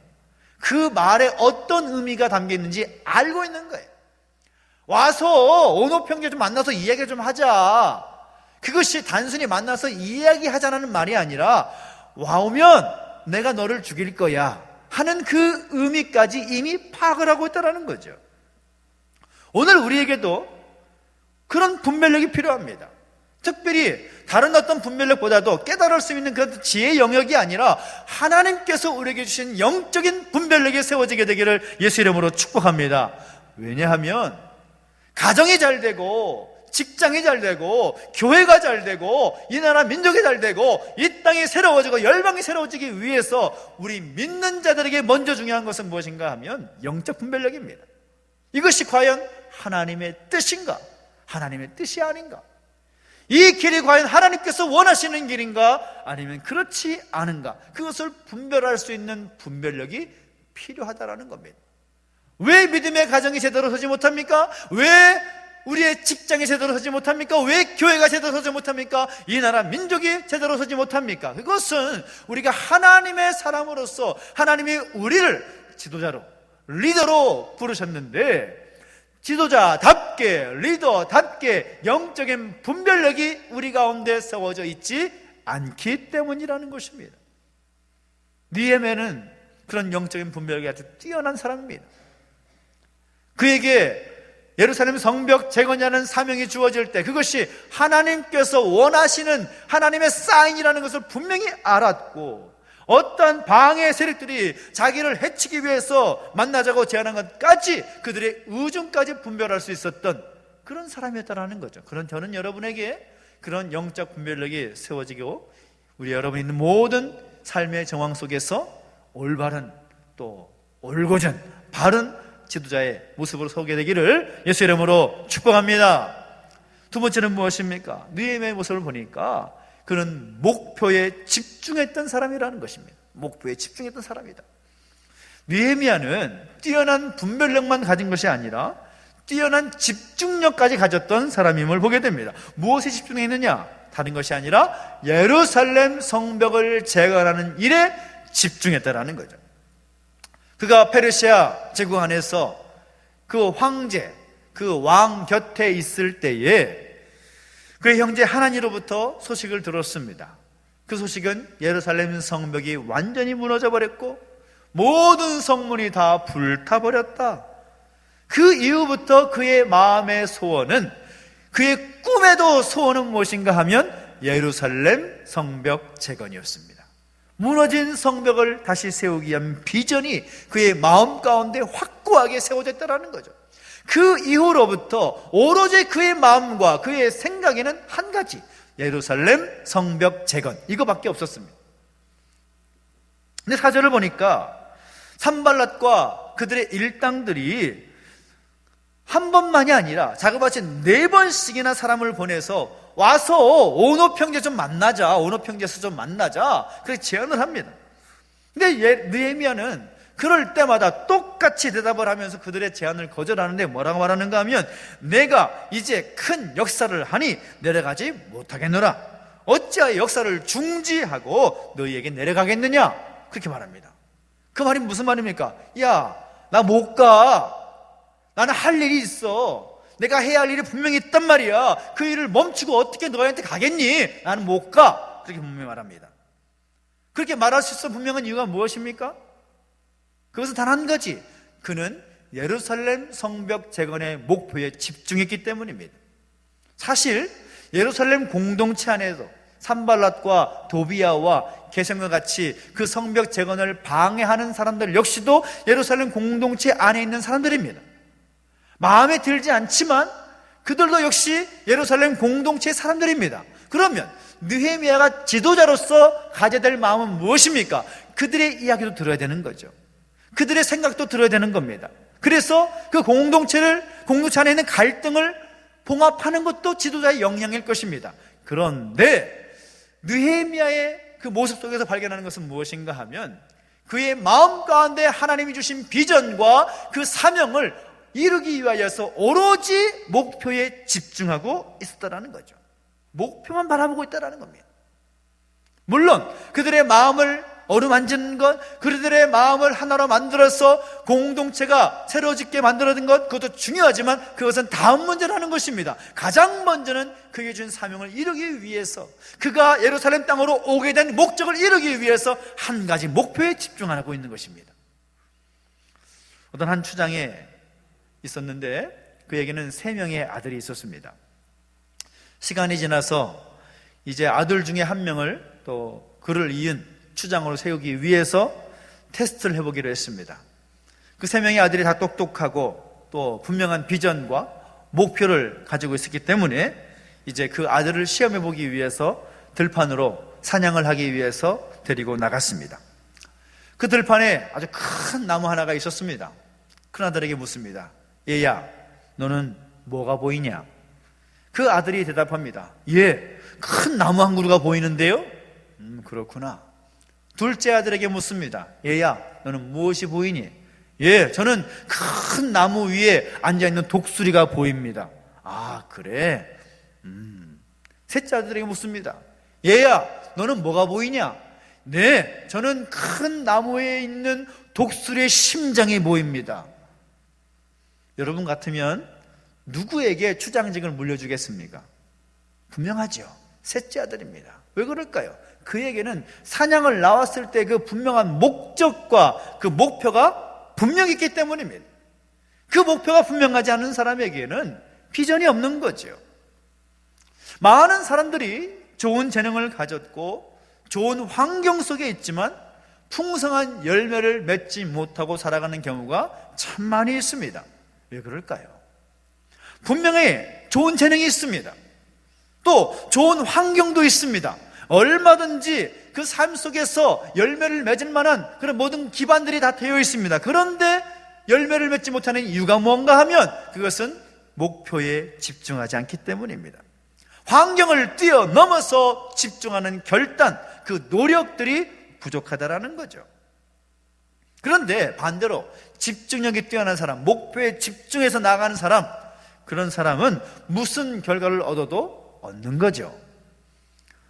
그 말에 어떤 의미가 담겨 있는지 알고 있는 거예요. 와서 오노평지에 좀 만나서 이야기 좀 하자. 그것이 단순히 만나서 이야기하자는 말이 아니라 와오면 내가 너를 죽일 거야 하는 그 의미까지 이미 파악을 하고 있다는 거죠. 오늘 우리에게도 그런 분별력이 필요합니다. 특별히 다른 어떤 분별력보다도 깨달을 수 있는 그 지혜의 영역이 아니라 하나님께서 우리에게 주신 영적인 분별력이 세워지게 되기를 예수 이름으로 축복합니다. 왜냐하면 가정이 잘 되고 직장이 잘 되고 교회가 잘 되고 이 나라 민족이 잘 되고 이 땅이 새로워지고 열방이 새로워지기 위해서 우리 믿는 자들에게 먼저 중요한 것은 무엇인가 하면 영적 분별력입니다. 이것이 과연 하나님의 뜻인가? 하나님의 뜻이 아닌가? 이 길이 과연 하나님께서 원하시는 길인가? 아니면 그렇지 않은가? 그것을 분별할 수 있는 분별력이 필요하다는 겁니다. 왜 믿음의 가정이 제대로 서지 못합니까? 왜 우리의 직장이 제대로 서지 못합니까? 왜 교회가 제대로 서지 못합니까? 이 나라 민족이 제대로 서지 못합니까? 그것은 우리가 하나님의 사람으로서 하나님이 우리를 지도자로, 리더로 부르셨는데 지도자답게, 리더답게 영적인 분별력이 우리 가운데 세워져 있지 않기 때문이라는 것입니다. 느헤미야는 그런 영적인 분별력이 아주 뛰어난 사람입니다. 그에게 예루살렘 성벽 재건이라는 사명이 주어질 때 그것이 하나님께서 원하시는 하나님의 사인이라는 것을 분명히 알았고, 어떠한 방해 세력들이 자기를 해치기 위해서 만나자고 제안한 것까지 그들의 의중까지 분별할 수 있었던 그런 사람이었다는 거죠. 그런 저는 여러분에게 그런 영적 분별력이 세워지고 우리 여러분이 있는 모든 삶의 정황 속에서 올바른 또 올곧은 바른 지도자의 모습으로 서게 되기를 예수 이름으로 축복합니다. 두 번째는 무엇입니까? 느헤미야의 모습을 보니까 그는 목표에 집중했던 사람이라는 것입니다. 목표에 집중했던 사람이다. 느헤미야는 뛰어난 분별력만 가진 것이 아니라 뛰어난 집중력까지 가졌던 사람임을 보게 됩니다. 무엇에 집중했느냐? 다른 것이 아니라 예루살렘 성벽을 재건하는 일에 집중했다라는 거죠. 그가 페르시아 제국 안에서 그 황제, 그 왕 곁에 있을 때에 그의 형제 하나니로부터 소식을 들었습니다. 그 소식은 예루살렘 성벽이 완전히 무너져 버렸고 모든 성문이 다 불타버렸다. 그 이후부터 그의 마음의 소원은, 그의 꿈에도 소원은 무엇인가 하면 예루살렘 성벽 재건이었습니다. 무너진 성벽을 다시 세우기 위한 비전이 그의 마음 가운데 확고하게 세워졌다는 거죠. 그 이후로부터 오로지 그의 마음과 그의 생각에는 한 가지, 예루살렘 성벽 재건, 이거밖에 없었습니다. 근데 4절을 보니까 산발랏과 그들의 일당들이 한 번만이 아니라 자그마치 4번씩이나 사람을 보내서 와서 온오평제 좀 만나자, 온오평제에서 좀 만나자, 그렇게 제안을 합니다. 근데 느헤미야는 그럴 때마다 똑같이 대답을 하면서 그들의 제안을 거절하는데 뭐라고 말하는가 하면, 내가 이제 큰 역사를 하니 내려가지 못하겠노라. 어찌하여 역사를 중지하고 너희에게 내려가겠느냐, 그렇게 말합니다. 그 말이 무슨 말입니까? 야, 나 못 가. 나는 할 일이 있어. 내가 해야 할 일이 분명히 있단 말이야. 그 일을 멈추고 어떻게 너희한테 가겠니? 나는 못 가. 그렇게 분명히 말합니다. 그렇게 말할 수 있어 분명한 이유가 무엇입니까? 그것은 단 한 가지, 그는 예루살렘 성벽 재건의 목표에 집중했기 때문입니다. 사실 예루살렘 공동체 안에서 산발랏과 도비야와 게셈과 같이 그 성벽 재건을 방해하는 사람들 역시도 예루살렘 공동체 안에 있는 사람들입니다. 마음에 들지 않지만 그들도 역시 예루살렘 공동체의 사람들입니다. 그러면 느헤미야가 지도자로서 가져야 될 마음은 무엇입니까? 그들의 이야기도 들어야 되는 거죠. 그들의 생각도 들어야 되는 겁니다. 그래서 그 공동체 안에 있는 갈등을 봉합하는 것도 지도자의 역량일 것입니다. 그런데 느헤미야의 그 모습 속에서 발견하는 것은 무엇인가 하면, 그의 마음 가운데 하나님이 주신 비전과 그 사명을 이루기 위하여서 오로지 목표에 집중하고 있었다는 거죠. 목표만 바라보고 있다는 겁니다. 물론 그들의 마음을 어루만지는 것, 그들의 마음을 하나로 만들어서 공동체가 새로 짓게 만들어진 것, 그것도 중요하지만 그것은 다음 문제라는 것입니다. 가장 먼저는 그에게 준 사명을 이루기 위해서, 그가 예루살렘 땅으로 오게 된 목적을 이루기 위해서 한 가지 목표에 집중하고 있는 것입니다. 어떤 한 추장에 있었는데 그에게는 3명의 아들이 있었습니다. 시간이 지나서 이제 아들 중에 한 명을 또 그를 이은 추장으로 세우기 위해서 테스트를 해보기로 했습니다. 그 3명의 아들이 다 똑똑하고 또 분명한 비전과 목표를 가지고 있었기 때문에 이제 그 아들을 시험해보기 위해서 들판으로 사냥을 하기 위해서 데리고 나갔습니다. 그 들판에 아주 큰 나무 하나가 있었습니다. 큰 아들에게 묻습니다. 얘야, 너는 뭐가 보이냐? 그 아들이 대답합니다. 예, 큰 나무 한 그루가 보이는데요? 그렇구나. 둘째 아들에게 묻습니다. 얘야, 너는 무엇이 보이니? 예, 저는 큰 나무 위에 앉아있는 독수리가 보입니다. 아, 그래? 셋째 아들에게 묻습니다. 얘야, 너는 뭐가 보이냐? 네, 저는 큰 나무에 있는 독수리의 심장이 보입니다. 여러분 같으면 누구에게 추장직을 물려주겠습니까? 분명하죠. 셋째 아들입니다. 왜 그럴까요? 그에게는 사냥을 나왔을 때 그 분명한 목적과 그 목표가 분명히 있기 때문입니다. 그 목표가 분명하지 않은 사람에게는 비전이 없는 거죠. 많은 사람들이 좋은 재능을 가졌고 좋은 환경 속에 있지만 풍성한 열매를 맺지 못하고 살아가는 경우가 참 많이 있습니다. 왜 그럴까요? 분명히 좋은 재능이 있습니다. 또 좋은 환경도 있습니다. 얼마든지 그 삶 속에서 열매를 맺을 만한 그런 모든 기반들이 다 되어 있습니다. 그런데 열매를 맺지 못하는 이유가 뭔가 하면 그것은 목표에 집중하지 않기 때문입니다. 환경을 뛰어넘어서 집중하는 결단, 그 노력들이 부족하다라는 거죠. 그런데 반대로 집중력이 뛰어난 사람, 목표에 집중해서 나가는 사람, 그런 사람은 무슨 결과를 얻어도 얻는 거죠.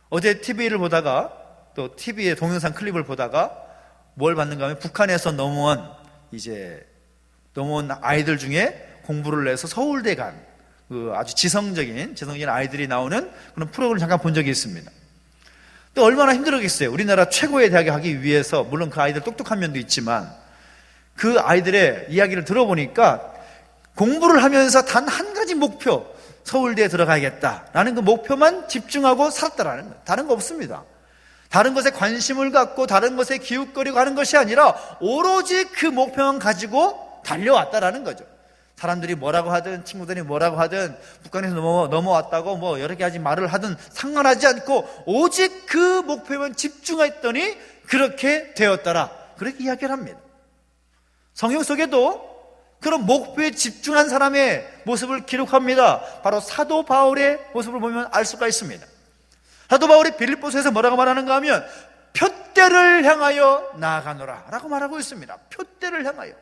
어제 TV를 보다가 또 TV의 동영상 클립을 보다가 뭘 봤는가 하면 북한에서 넘어온 아이들 중에 공부를 해서 서울대 간 그 아주 지성적인 아이들이 나오는 그런 프로그램을 잠깐 본 적이 있습니다. 또 얼마나 힘들었겠어요. 우리나라 최고의 대학에 가기 위해서, 물론 그 아이들 똑똑한 면도 있지만 그 아이들의 이야기를 들어보니까 공부를 하면서 단 한 가지 목표, 서울대에 들어가야겠다라는 그 목표만 집중하고 살았다라는 거예요. 다른 거 없습니다. 다른 것에 관심을 갖고 다른 것에 기웃거리고 하는 것이 아니라 오로지 그 목표만 가지고 달려왔다라는 거죠. 사람들이 뭐라고 하든, 친구들이 뭐라고 하든, 북한에서 넘어왔다고 뭐 여러 가지 말을 하든 상관하지 않고 오직 그 목표만 집중했더니 그렇게 되었더라, 그렇게 이야기를 합니다. 성경 속에도 그런 목표에 집중한 사람의 모습을 기록합니다. 바로 사도 바울의 모습을 보면 알 수가 있습니다. 사도 바울이 빌립보서에서 뭐라고 말하는가 하면 표대를 향하여 나아가노라 라고 말하고 있습니다. 표대를 향하여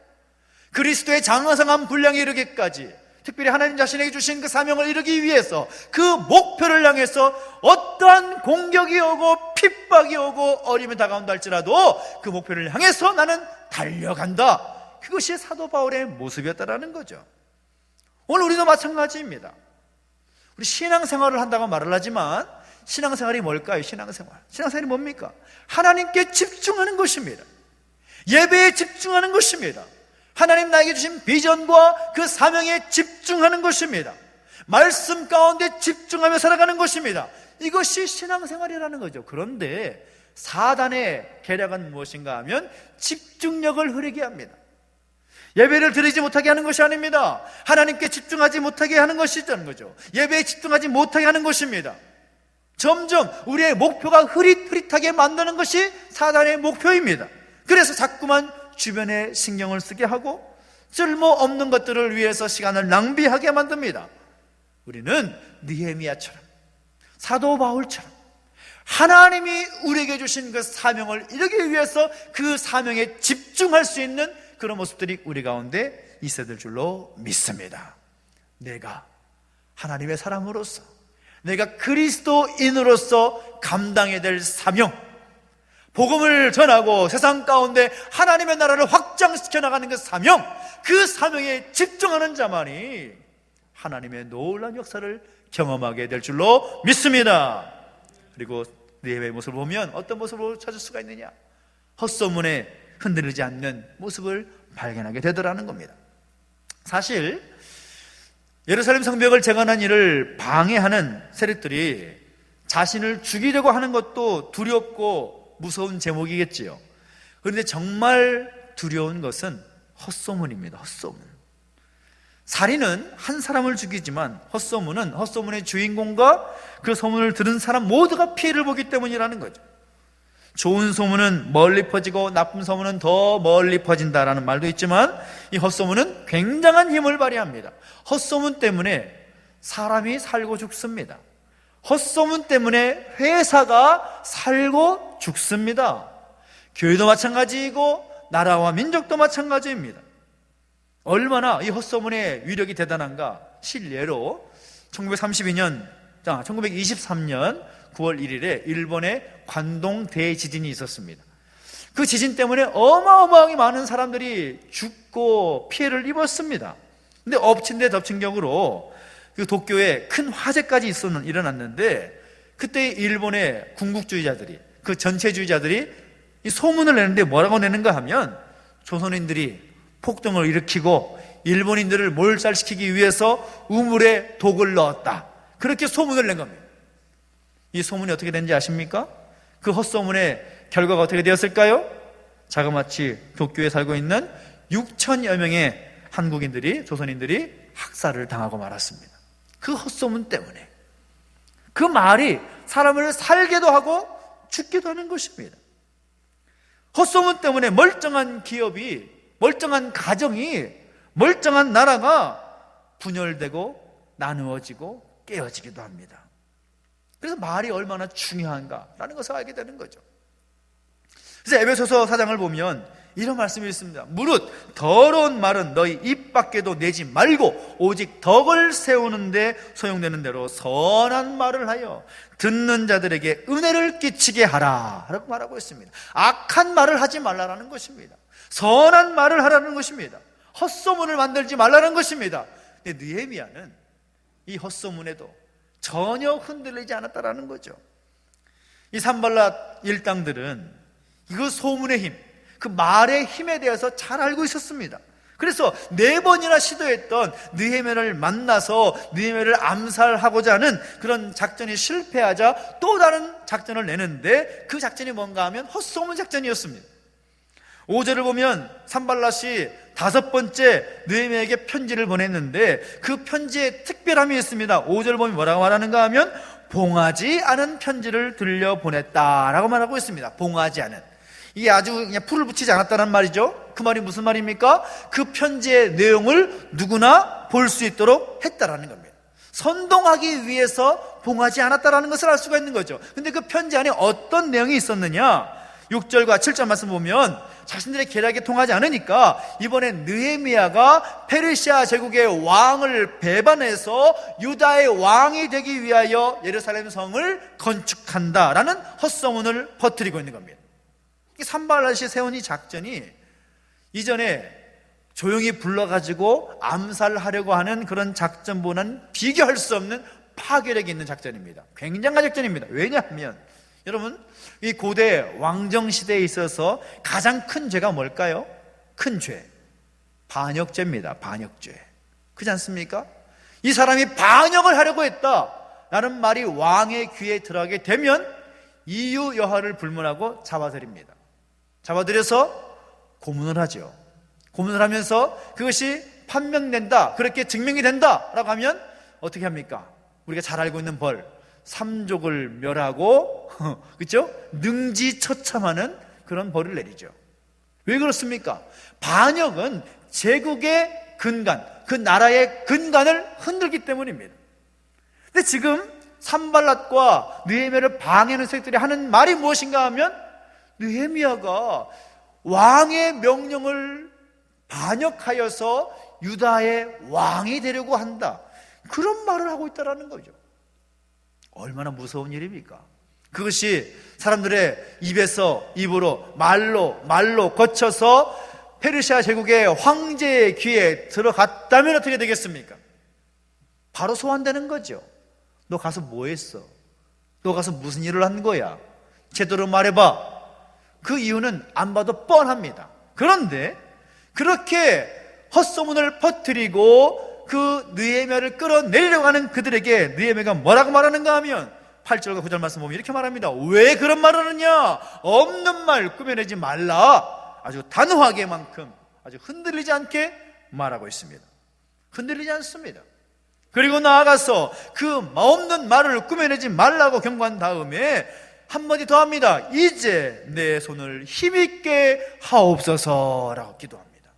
그리스도의 장성한 분량에 이르기까지, 특별히 하나님 자신에게 주신 그 사명을 이루기 위해서 그 목표를 향해서 어떠한 공격이 오고 핍박이 오고 어려움이 다가온다 할지라도 그 목표를 향해서 나는 달려간다. 그것이 사도 바울의 모습이었다라는 거죠. 오늘 우리도 마찬가지입니다. 우리 신앙생활을 한다고 말을 하지만 신앙생활이 뭘까요? 신앙생활이 뭡니까? 하나님께 집중하는 것입니다. 예배에 집중하는 것입니다. 하나님 나에게 주신 비전과 그 사명에 집중하는 것입니다. 말씀 가운데 집중하며 살아가는 것입니다. 이것이 신앙생활이라는 거죠. 그런데 사단의 계략은 무엇인가 하면 집중력을 흐리게 합니다. 예배를 드리지 못하게 하는 것이 아닙니다. 하나님께 집중하지 못하게 하는 것이라는 거죠. 예배에 집중하지 못하게 하는 것입니다. 점점 우리의 목표가 흐릿흐릿하게 만드는 것이 사단의 목표입니다. 그래서 자꾸만 주변에 신경을 쓰게 하고 쓸모없는 것들을 위해서 시간을 낭비하게 만듭니다. 우리는 느헤미야처럼, 사도 바울처럼 하나님이 우리에게 주신 그 사명을 이루기 위해서 그 사명에 집중할 수 있는 그런 모습들이 우리 가운데 있어야 될 줄로 믿습니다. 내가 하나님의 사람으로서, 내가 그리스도인으로서 감당해야 될 사명, 복음을 전하고 세상 가운데 하나님의 나라를 확장시켜 나가는 그 사명, 그 사명에 집중하는 자만이 하나님의 놀라운 역사를 경험하게 될 줄로 믿습니다. 그리고 느헤미야의 모습을 보면 어떤 모습으로 찾을 수가 있느냐? 헛소문에 흔들리지 않는 모습을 발견하게 되더라는 겁니다. 사실 예루살렘 성벽을 재건한 일을 방해하는 세력들이 자신을 죽이려고 하는 것도 두렵고 무서운 제목이겠지요. 그런데 정말 두려운 것은 헛소문입니다. 헛소문. 살인은 한 사람을 죽이지만 헛소문의 주인공과 그 소문을 들은 사람 모두가 피해를 보기 때문이라는 거죠. 좋은 소문은 멀리 퍼지고 나쁜 소문은 더 멀리 퍼진다라는 말도 있지만 이 헛소문은 굉장한 힘을 발휘합니다. 헛소문 때문에 사람이 살고 죽습니다. 헛소문 때문에 회사가 살고 죽습니다. 교회도 마찬가지이고 나라와 민족도 마찬가지입니다. 얼마나 이 헛소문의 위력이 대단한가? 실례로 1923년 9월 1일에 일본의 관동 대지진이 있었습니다. 그 지진 때문에 어마어마하게 많은 사람들이 죽고 피해를 입었습니다. 근데 엎친 데 덮친 격으로 그 도쿄에 큰 화재까지 일어났는데 그때 일본의 군국주의자들이, 그 전체주의자들이 이 소문을 내는데 뭐라고 내는가 하면 조선인들이 폭동을 일으키고 일본인들을 몰살시키기 위해서 우물에 독을 넣었다, 그렇게 소문을 낸 겁니다. 이 소문이 어떻게 된지 아십니까? 그 헛소문의 결과가 어떻게 되었을까요? 자그마치 도쿄에 살고 있는 6천여 명의 한국인들이, 조선인들이 학살을 당하고 말았습니다. 그 헛소문 때문에. 그 말이 사람을 살게도 하고 죽기도 하는 것입니다. 헛소문 때문에 멀쩡한 기업이, 멀쩡한 가정이, 멀쩡한 나라가 분열되고 나누어지고 깨어지기도 합니다. 그래서 말이 얼마나 중요한가라는 것을 알게 되는 거죠. 그래서 에베소서 4장을 보면 이런 말씀이 있습니다. 무릇 더러운 말은 너희 입 밖에도 내지 말고 오직 덕을 세우는데 소용되는 대로 선한 말을 하여 듣는 자들에게 은혜를 끼치게 하라 라고 말하고 있습니다. 악한 말을 하지 말라는 것입니다. 선한 말을 하라는 것입니다. 헛소문을 만들지 말라는 것입니다. 근데 느헤미야는 이 헛소문에도 전혀 흔들리지 않았다라는 거죠. 이 산발랏 일당들은 그 소문의 힘, 그 말의 힘에 대해서 잘 알고 있었습니다. 그래서 4번이나 시도했던 느헤미야를 만나서 느헤미야를 암살하고자 하는 그런 작전이 실패하자 또 다른 작전을 내는데 그 작전이 뭔가 하면 헛소문 작전이었습니다. 5절을 보면 산발랏이 5번째 느헤미야에게 편지를 보냈는데 그 편지에 특별함이 있습니다. 5절 보면 뭐라고 말하는가 하면 봉하지 않은 편지를 들려보냈다라고 말하고 있습니다. 봉하지 않은. 이게 아주 그냥 풀을 붙이지 않았다는 말이죠. 그 말이 무슨 말입니까? 그 편지의 내용을 누구나 볼 수 있도록 했다라는 겁니다. 선동하기 위해서 봉하지 않았다라는 것을 알 수가 있는 거죠. 근데 그 편지 안에 어떤 내용이 있었느냐? 6절과 7절 말씀 보면 자신들의 계략에 통하지 않으니까 이번엔 느헤미야가 페르시아 제국의 왕을 배반해서 유다의 왕이 되기 위하여 예루살렘 성을 건축한다라는 헛소문을 퍼뜨리고 있는 겁니다. 산발랏이 세운 이 작전이 이전에 조용히 불러가지고 암살하려고 하는 그런 작전보다는 비교할 수 없는 파괴력이 있는 작전입니다. 굉장한 작전입니다. 왜냐하면 여러분, 이 고대 왕정시대에 있어서 가장 큰 죄가 뭘까요? 큰 죄, 반역죄입니다. 반역죄. 그렇지 않습니까? 이 사람이 반역을 하려고 했다라는 말이 왕의 귀에 들어가게 되면 이유 여하를 불문하고 잡아들입니다. 잡아들여서 고문을 하죠. 고문을 하면서 그것이 판명된다, 그렇게 증명이 된다라고 하면 어떻게 합니까? 우리가 잘 알고 있는 벌, 삼족을 멸하고 그렇죠? 능지처참하는 그런 벌을 내리죠. 왜 그렇습니까? 반역은 제국의 근간, 그 나라의 근간을 흔들기 때문입니다. 근데 지금 산발랏과 느헤미야를 방해하는 세력들이 하는 말이 무엇인가 하면 느헤미야가 왕의 명령을 반역하여서 유다의 왕이 되려고 한다, 그런 말을 하고 있다는 거죠. 얼마나 무서운 일입니까? 그것이 사람들의 입에서 입으로 말로 거쳐서 페르시아 제국의 황제의 귀에 들어갔다면 어떻게 되겠습니까? 바로 소환되는 거죠. 너 가서 뭐 했어? 너 가서 무슨 일을 한 거야? 제대로 말해봐. 그 이유는 안 봐도 뻔합니다. 그런데 그렇게 헛소문을 퍼뜨리고 그 느헤미야를 끌어내리려고 하는 그들에게 느헤미야가 뭐라고 말하는가 하면 8절과 9절 말씀 보면 이렇게 말합니다. 왜 그런 말을 하느냐? 없는 말 꾸며내지 말라. 아주 단호하게만큼 아주 흔들리지 않게 말하고 있습니다. 흔들리지 않습니다. 그리고 나아가서 그 없는 말을 꾸며내지 말라고 경고한 다음에 한마디 더 합니다. 이제 내 손을 힘있게 하옵소서라고 기도합니다.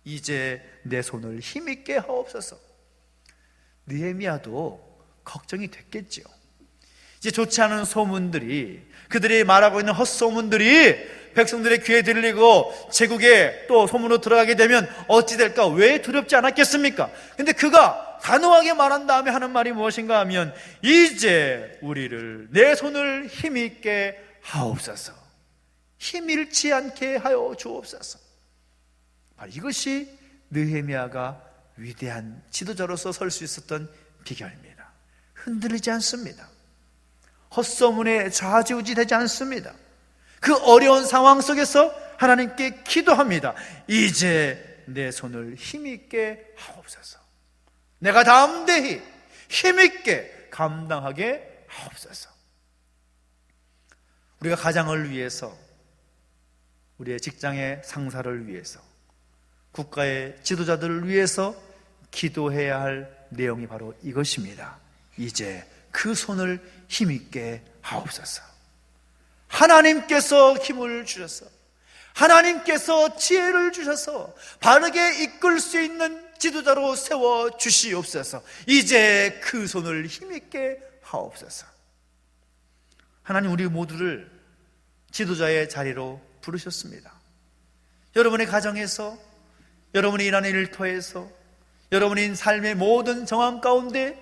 이제 내 손을 힘있게 하옵소서. 느헤미야도 걱정이 됐겠죠. 이제 좋지 않은 소문들이, 그들이 말하고 있는 헛소문들이 백성들의 귀에 들리고 제국에 또 소문으로 들어가게 되면 어찌 될까? 왜 두렵지 않았겠습니까? 근데 그가 단호하게 말한 다음에 하는 말이 무엇인가 하면 이제 우리를 내 손을 힘있게 하옵소서. 힘일치 않게 하여 주옵소서. 바로 이것이 느헤미야가 위대한 지도자로서 설 수 있었던 비결입니다. 흔들리지 않습니다. 헛소문에 좌지우지되지 않습니다. 그 어려운 상황 속에서 하나님께 기도합니다. 이제 내 손을 힘있게 하옵소서. 내가 담대히 힘있게 감당하게 하옵소서. 우리가 가정을 위해서, 우리의 직장의 상사를 위해서, 국가의 지도자들을 위해서 기도해야 할 내용이 바로 이것입니다. 이제 그 손을 힘있게 하옵소서. 하나님께서 힘을 주셔서, 하나님께서 지혜를 주셔서 바르게 이끌 수 있는 지도자로 세워 주시옵소서. 이제 그 손을 힘있게 하옵소서. 하나님 우리 모두를 지도자의 자리로 부르셨습니다. 여러분의 가정에서, 여러분이 일하는 일터에서, 여러분의 삶의 모든 정황 가운데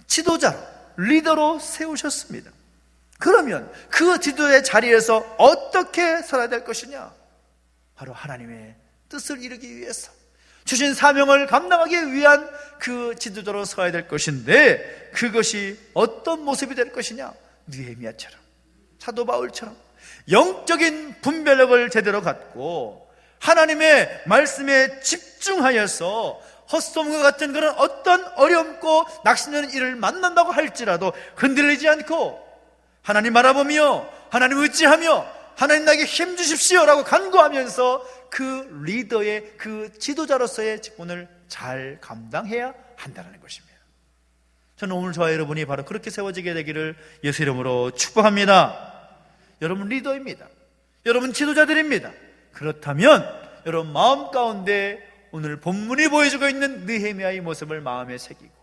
지도자로, 리더로 세우셨습니다. 그러면 그 지도자의 자리에서 어떻게 살아야 될 것이냐? 바로 하나님의 뜻을 이루기 위해서 주신 사명을 감당하기 위한 그 지도자로 서야 될 것인데, 그것이 어떤 모습이 될 것이냐? 느헤미야처럼, 사도 바울처럼 영적인 분별력을 제대로 갖고 하나님의 말씀에 집중하여서 헛소문과 같은 그런 어떤 어렵고 낙심되는 일을 만난다고 할지라도 흔들리지 않고 하나님 바라보며 하나님 의지하며 하나님 나에게 힘 주십시오라고 간구하면서 그 리더의, 그 지도자로서의 직분을 잘 감당해야 한다는 것입니다. 저는 오늘 저와 여러분이 바로 그렇게 세워지게 되기를 예수 이름으로 축복합니다. 여러분 리더입니다. 여러분 지도자들입니다. 그렇다면 여러분 마음 가운데 오늘 본문이 보여주고 있는 느헤미야의 모습을 마음에 새기고,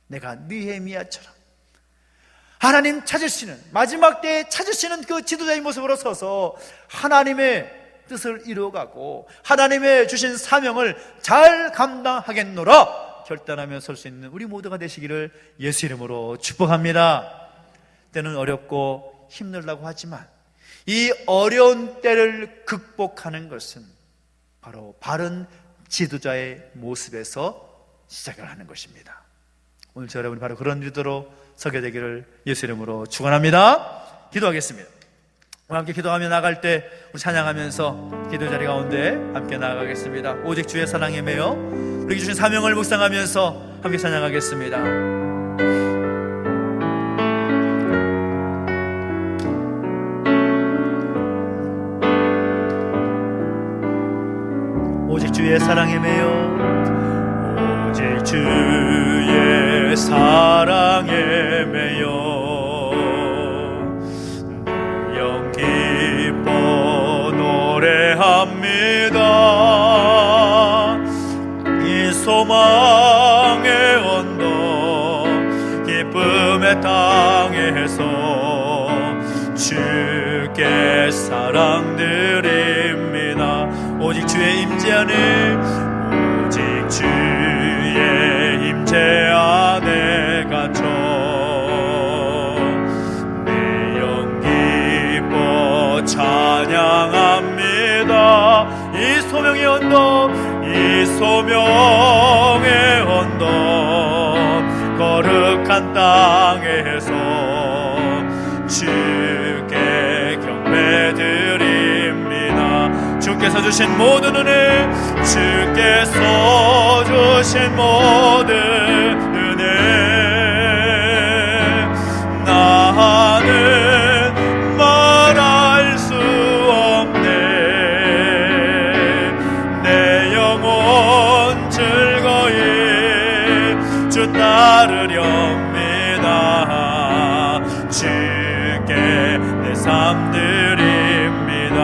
내가 느헤미야처럼 하나님 찾으시는, 마지막 때에 찾으시는 그 지도자의 모습으로 서서 하나님의 뜻을 이루어가고 하나님의 주신 사명을 잘 감당하겠노라 결단하며 설 수 있는 우리 모두가 되시기를 예수 이름으로 축복합니다. 때는 어렵고 힘들다고 하지만 이 어려운 때를 극복하는 것은 바로 바른 지도자의 모습에서 시작을 하는 것입니다. 오늘 저 여러분이 바로 그런 리더로 서게 되기를 예수 이름으로 축원합니다. 기도하겠습니다. 오늘 함께 기도하며 나갈 때 우리 찬양하면서 기도 자리 가운데 함께 나아가겠습니다. 오직 주의 사랑에 매여 우리에게 주신 사명을 묵상하면서 함께 찬양하겠습니다. 오직 주의 사랑에 매여, 오직 주의 사랑에 매여 내 영 기뻐 노래합니다. 이 소망의 언덕 기쁨의 땅에서 주께 사랑드립니다. 오직 주의 임재 안에, 오직 주의 임재 안에 갇혀 내 영기 소명의 언덕, 이 소명의 언덕, 거룩한 땅에서 주께 경배드립니다. 주께서 주신 모든 은혜, 주께서 주신 모든 은혜, 나는 말할 수 없네. 내 영혼 즐거이 주 따르렵니다. 주께 내 삶 드립니다.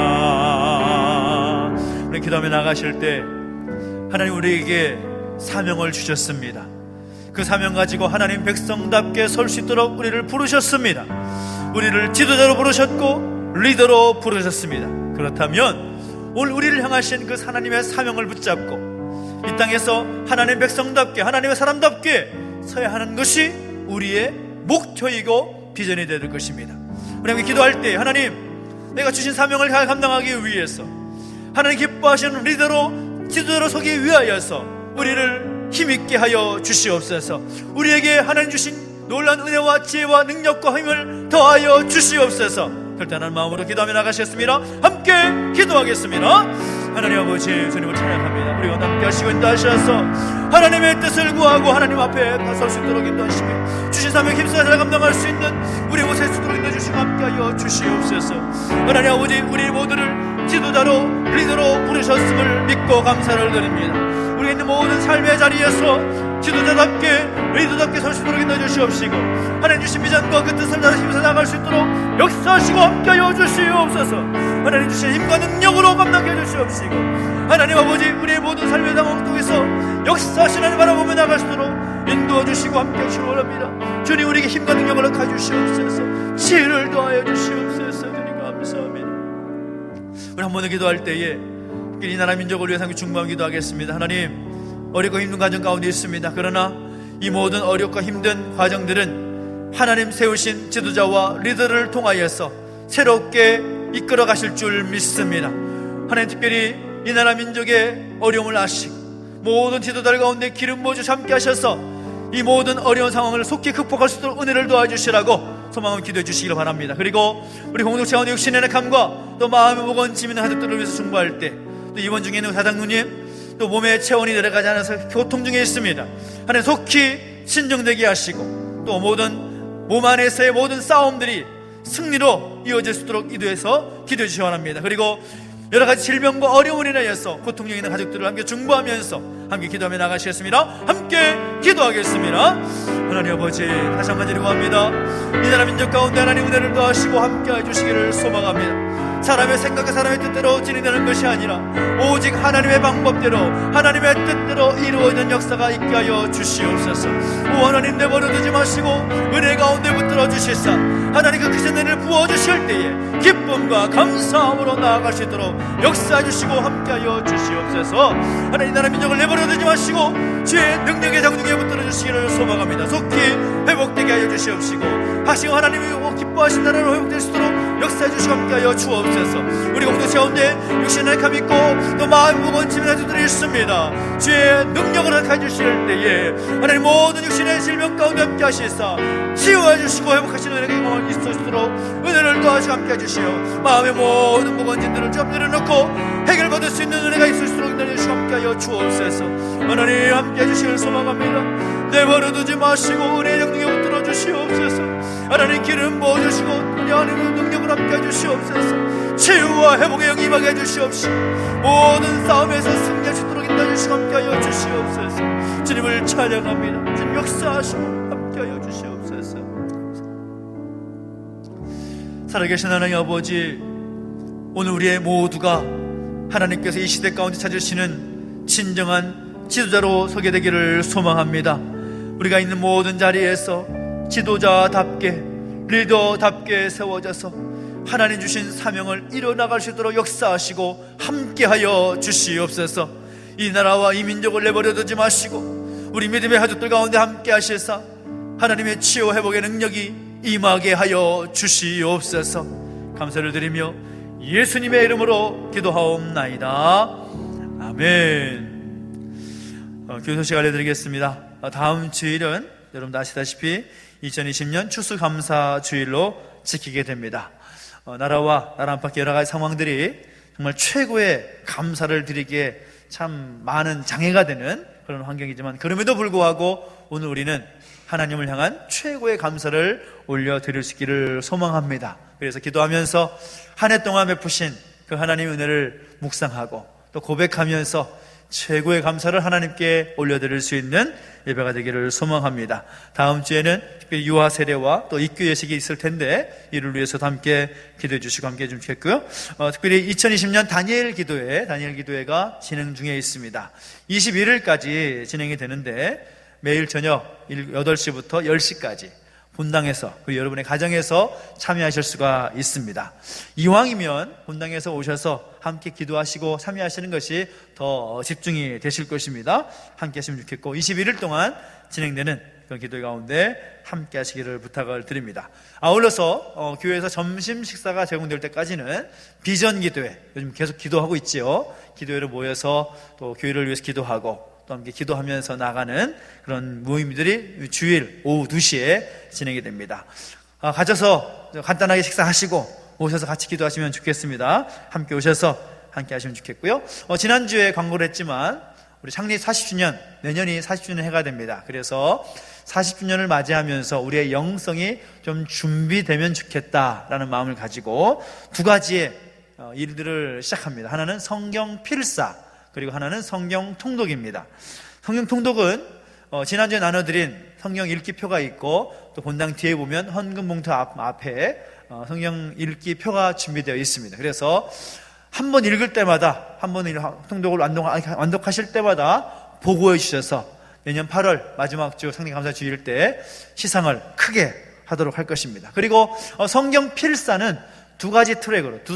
우리 기도하며 나가실 때 하나님 우리에게 사명을 주셨습니다. 그 사명 가지고 하나님 백성답게 설 수 있도록 우리를 부르셨습니다. 우리를 지도자로 부르셨고 리더로 부르셨습니다. 그렇다면 오늘 우리를 향하신 그 하나님의 사명을 붙잡고 이 땅에서 하나님 백성답게, 하나님의 사람답게 서야 하는 것이 우리의 목표이고 비전이 될 것입니다. 우리 기도할 때 하나님, 내가 주신 사명을 잘 감당하기 위해서 하나님 기뻐하시는 리더로, 지도자로 서기 위하여서 우리를 힘있게 하여 주시옵소서. 우리에게 하나님 주신 놀라운 은혜와 지혜와 능력과 힘을 더하여 주시옵소서. 결단한 마음으로 기도하며 나가시겠습니다. 함께 기도하겠습니다. 하나님 아버지, 주님을 찬양합니다. 우리가 함께 하시고 인도하셔서 하나님의 뜻을 구하고 하나님 앞에 설 수 있도록 인도하시며 주신 사명 힘쓰어 잘 감당할 수 있는 우리 모습 수 있도록 인도해주시고 함께 하여 주시옵소서. 하나님 아버지, 우리 모두를 지도자로 리더로 부르셨음을 믿고 감사를 드립니다. 우리 있는 모든 삶의 자리에서 지도자답게 리더답게 설 수 있도록 인도해주시옵시고 하나님 주신 비전과 그 뜻을 나를 힘써 나갈 수 있도록 역사하시고 함께하여 주시옵소서. 하나님 주신 힘과 능력으로 감당해 주시옵시고 하나님 아버지, 우리의 모든 삶의 상황 속에서 역사하시는 하나님 바라보며 나갈 수 있도록 인도해 주시고 함께해 주시기 원합니다. 주님, 우리에게 힘과 능력을 가주시옵소서. 지혜를 더하여 주시옵소서. 주님 감사합니다. 우리 한 번 더 기도할 때에 이 나라 민족을 위해서 중보하며 기도하겠습니다. 하나님, 어렵고 힘든 과정 가운데 있습니다. 그러나 이 모든 어렵고 힘든 과정들은 하나님 세우신 지도자와 리더를 통하여서 새롭게 이끌어 가실 줄 믿습니다. 하나님, 특별히 이 나라 민족의 어려움을 아시고 모든 지도자들 가운데 기름 부어주시 함께 하셔서 이 모든 어려운 상황을 속히 극복할 수 있도록 은혜를 도와주시라고 소망을 기도해 주시기를 바랍니다. 그리고 우리 공동체 가운데 육신의 약함과 또 마음의 무거운 짐 있는 가족들을 위해서 중보할 때, 또 입원 중에 있는 사장누님, 또 몸에 체온이 내려가지 않아서 교통 중에 있습니다. 하나님 속히 진정되게 하시고 또 모든 몸 안에서의 모든 싸움들이 승리로 이어질 수 있도록 기도해서 기도해 주시기 바랍니다. 그리고 여러 가지 질병과 어려움을 인하여서 고통 중에 있는 가족들을 함께 중보하면서 함께 기도하며 나가시겠습니다. 함께 기도하겠습니다. 하나님 아버지, 다시 한번 드리고 합니다. 이 나라 민족 가운데 하나님 은혜를 더하시고 함께 해주시기를 소망합니다. 사람의 생각과 사람의 뜻대로 진행되는 것이 아니라 오직 하나님의 방법대로 하나님의 뜻대로 이루어지는 역사가 있게 하여 주시옵소서. 오 하나님, 내버려두지 마시고 은혜 가운데 붙들어 주시사 하나님 그 크신 은혜를 부어주실 때에 기쁨과 감사함으로 나아갈 수 있도록 역사해 주시고 함께하여 주시옵소서. 하나님, 나라 민족을 내버려두지 마시고 주의 능력의 장중에 붙들어 주시기를 소망합니다. 속히 회복되게 하여 주시옵시고 하시고 하나님이 기뻐하신 나라로 회복될 수 있도록 역사해 주시고 함께하여 주옵소서. 우리 공동체 가운데 육신의 약함 있고 또 마음 무거운 짐을 가지고 있습니다. 주의 능력을 허락해 주실 때에 하나님 모든 육신의 질병 가운데 함께 하시사 치유해 주시고 회복하시는 은혜가 영원히 있으시도록 은혜를 더하시고 함께 해주시오. 마음의 모든 무거운 짐들을 좀 내려놓고 해결받을 수 있는 은혜가 있으시도록 인도해 주시고 함께 하여 주옵소서. 하나님 함께 해주시길 소망합니다. 내버려두지 마시고 은혜의 능력에 붙들어 주시옵소서. 하나님 기름 부어주시고 하나님의 능력을 함께 해주시옵소서. 치유와 회복의 영이 임하게 해주시옵시고 모든 싸움에서 승리할 수 있도록 인도해 주시고 함께 하여 주시옵소서. 주님을 찬양합니다. 주님 역사하시고 함께 하여 주시옵소서. 살아계신 하나님 아버지, 오늘 우리의 모두가 하나님께서 이 시대 가운데 찾으시는 진정한 지도자로 서게 되기를 소망합니다. 우리가 있는 모든 자리에서 지도자답게 리더답게 세워져서 하나님 주신 사명을 이뤄나갈 수 있도록 역사하시고 함께하여 주시옵소서. 이 나라와 이 민족을 내버려두지 마시고 우리 믿음의 가족들 가운데 함께 하시사 하나님의 치유 회복의 능력이 임하게 하여 주시옵소서. 감사를 드리며 예수님의 이름으로 기도하옵나이다. 아멘. 교회 소식 알려드리겠습니다. 다음 주일은 여러분도 아시다시피 2020년 추수감사 주일로 지키게 됩니다. 나라와 나라 안팎의 여러 가지 상황들이 정말 최고의 감사를 드리기에 참 많은 장애가 되는 그런 환경이지만, 그럼에도 불구하고 오늘 우리는 하나님을 향한 최고의 감사를 올려드릴 수 있기를 소망합니다. 그래서 기도하면서 한 해 동안 베푸신 그 하나님의 은혜를 묵상하고 또 고백하면서 최고의 감사를 하나님께 올려드릴 수 있는 예배가 되기를 소망합니다. 다음 주에는 특별히 유아 세례와 또 입교 예식이 있을 텐데 이를 위해서도 함께 기도해 주시고 함께 해주시면 좋겠고요. 특별히 2020년 다니엘 기도회가 진행 중에 있습니다. 21일까지 진행이 되는데 매일 저녁 8시부터 10시까지 본당에서, 그리고 여러분의 가정에서 참여하실 수가 있습니다. 이왕이면 본당에서 오셔서 함께 기도하시고 참여하시는 것이 더 집중이 되실 것입니다. 함께 하시면 좋겠고, 21일 동안 진행되는 그런 기도 가운데 함께 하시기를 부탁을 드립니다. 아울러서 교회에서 점심 식사가 제공될 때까지는 비전 기도회, 요즘 계속 기도하고 있지요. 기도회로 모여서 또 교회를 위해서 기도하고 또 함께 기도하면서 나가는 그런 모임들이 주일 오후 2시에 진행이 됩니다. 가셔서 간단하게 식사하시고 오셔서 같이 기도하시면 좋겠습니다. 함께 오셔서 함께 하시면 좋겠고요. 지난주에 광고를 했지만 우리 창립 40주년, 내년이 40주년 해가 됩니다. 그래서 40주년을 맞이하면서 우리의 영성이 좀 준비되면 좋겠다라는 마음을 가지고 두 가지의 일들을 시작합니다. 하나는 성경 필사, 그리고 하나는 성경 통독입니다. 성경 통독은 지난주에 나눠드린 성경 읽기표가 있고, 또 본당 뒤에 보면 헌금 봉투 앞에 성경 읽기표가 준비되어 있습니다. 그래서 한 번 읽을 때마다, 한 번 통독을 완독하실 때마다 보고해 주셔서 내년 8월 마지막 주 상립감사 주일 때 시상을 크게 하도록 할 것입니다. 그리고 성경 필사는 두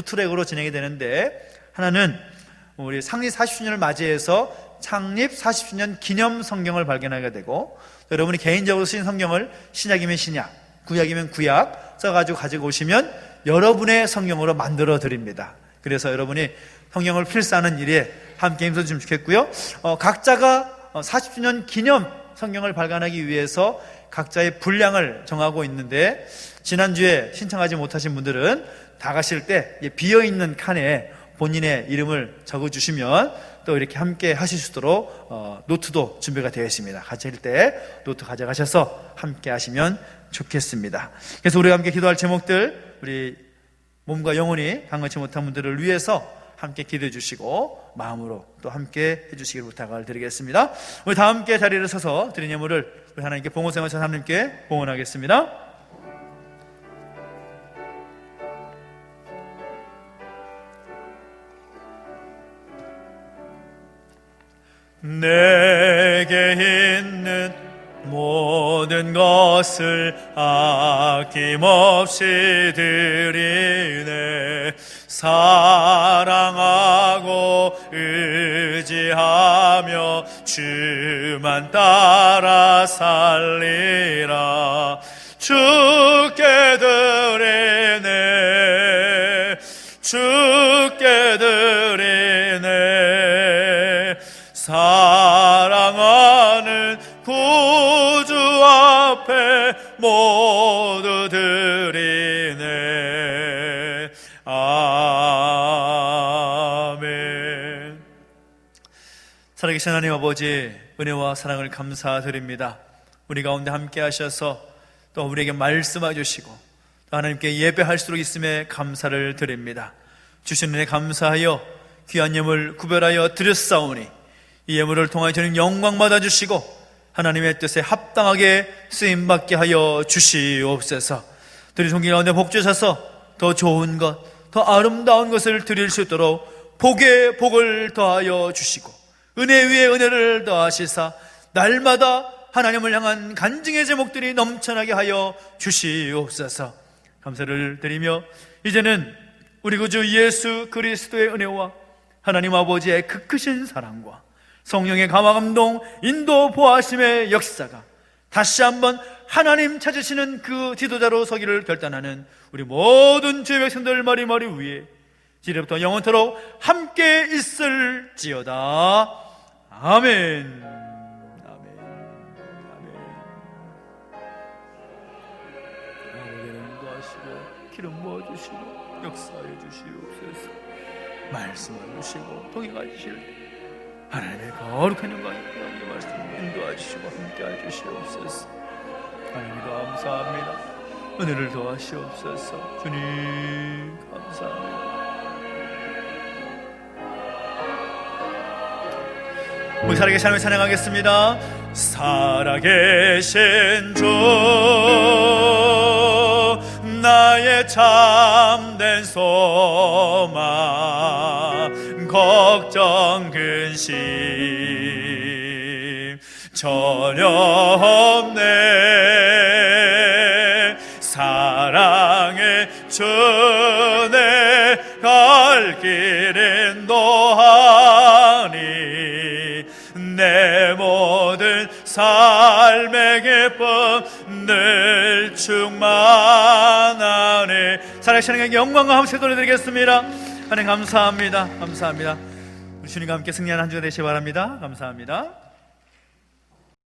트랙으로 진행이 되는데, 하나는 우리 창립 40주년을 맞이해서 창립 40주년 기념 성경을 발견하게 되고, 여러분이 개인적으로 쓰신 성경을 신약이면 신약, 구약이면 구약 써가지고 가지고 오시면 여러분의 성경으로 만들어 드립니다. 그래서 여러분이 성경을 필사하는 일에 함께 힘써주시면 좋겠고요. 각자가 40주년 기념 성경을 발간하기 위해서 각자의 분량을 정하고 있는데, 지난주에 신청하지 못하신 분들은 다 가실 때 비어있는 칸에 본인의 이름을 적어주시면 또 이렇게 함께 하실 수 있도록 노트도 준비가 되어 있습니다. 가실 때 노트 가져가셔서 함께 하시면 좋겠습니다. 그래서 우리가 함께 기도할 제목들, 우리 몸과 영혼이 강건치 못한 분들을 위해서 함께 기도해 주시고 마음으로 또 함께 해주시기를 부탁을 드리겠습니다. 우리 다 함께 자리를 서서 드린 예물을 우리 하나님께 봉헌성을 하나님께 봉헌하겠습니다. 내게 있는 모든 것을 아낌없이 드리네. 사랑하고 의지하며 주만 따라 살리라. 주께 드리네, 주께 드리네. 사랑하는 구주 앞에 모두 드리네. 아멘. 살아계신 하나님 아버지, 은혜와 사랑을 감사드립니다. 우리 가운데 함께 하셔서 또 우리에게 말씀해 주시고 또 하나님께 예배할 수록 있음에 감사를 드립니다. 주신 은혜 감사하여 귀한 예물 구별하여 드렸사오니 이 예물을 통하여 저는 영광 받아주시고 하나님의 뜻에 합당하게 쓰임받게 하여 주시옵소서. 드린 손길 가운데 복 주셔서 더 좋은 것, 더 아름다운 것을 드릴 수 있도록 복에 복을 더하여 주시고 은혜 위에 은혜를 더하시사 날마다 하나님을 향한 간증의 제목들이 넘쳐나게 하여 주시옵소서. 감사를 드리며 이제는 우리 구주 예수 그리스도의 은혜와 하나님 아버지의 그 크신 사랑과 성령의 감화감동 인도 보하심의 역사가 다시 한번 하나님 찾으시는 그 지도자로 서기를 결단하는 우리 모든 주의 백성들 머리 위에 지금부터 영원토록 함께 있을지어다. 아멘. 아멘. 아멘. 아버지를 인도하시고 기름 부어주시고 역사해 주시옵소서. 말씀을 주시고 동행해 주실 하나님의 거룩한 영광이 이 말씀을 인도해 주시고 함께해 주시옵소서. 하나님 감사합니다. 은혜를 더하시옵소서. 주님 감사합니다. 우리 살아계신 하나님을 찬양하겠습니다. 살아계신 주 나의 참된 소망 걱정 근심 전혀 없네. 사랑의 주 내 갈 길 인도하니 내 모든 삶의 기쁨 늘 충만하네. 살아계신 하나님께 영광과 함께 돌려드리겠습니다. 하나님 감사합니다. 감사합니다. 우리 주님과 함께 승리하는 한 주가 되시기 바랍니다. 감사합니다.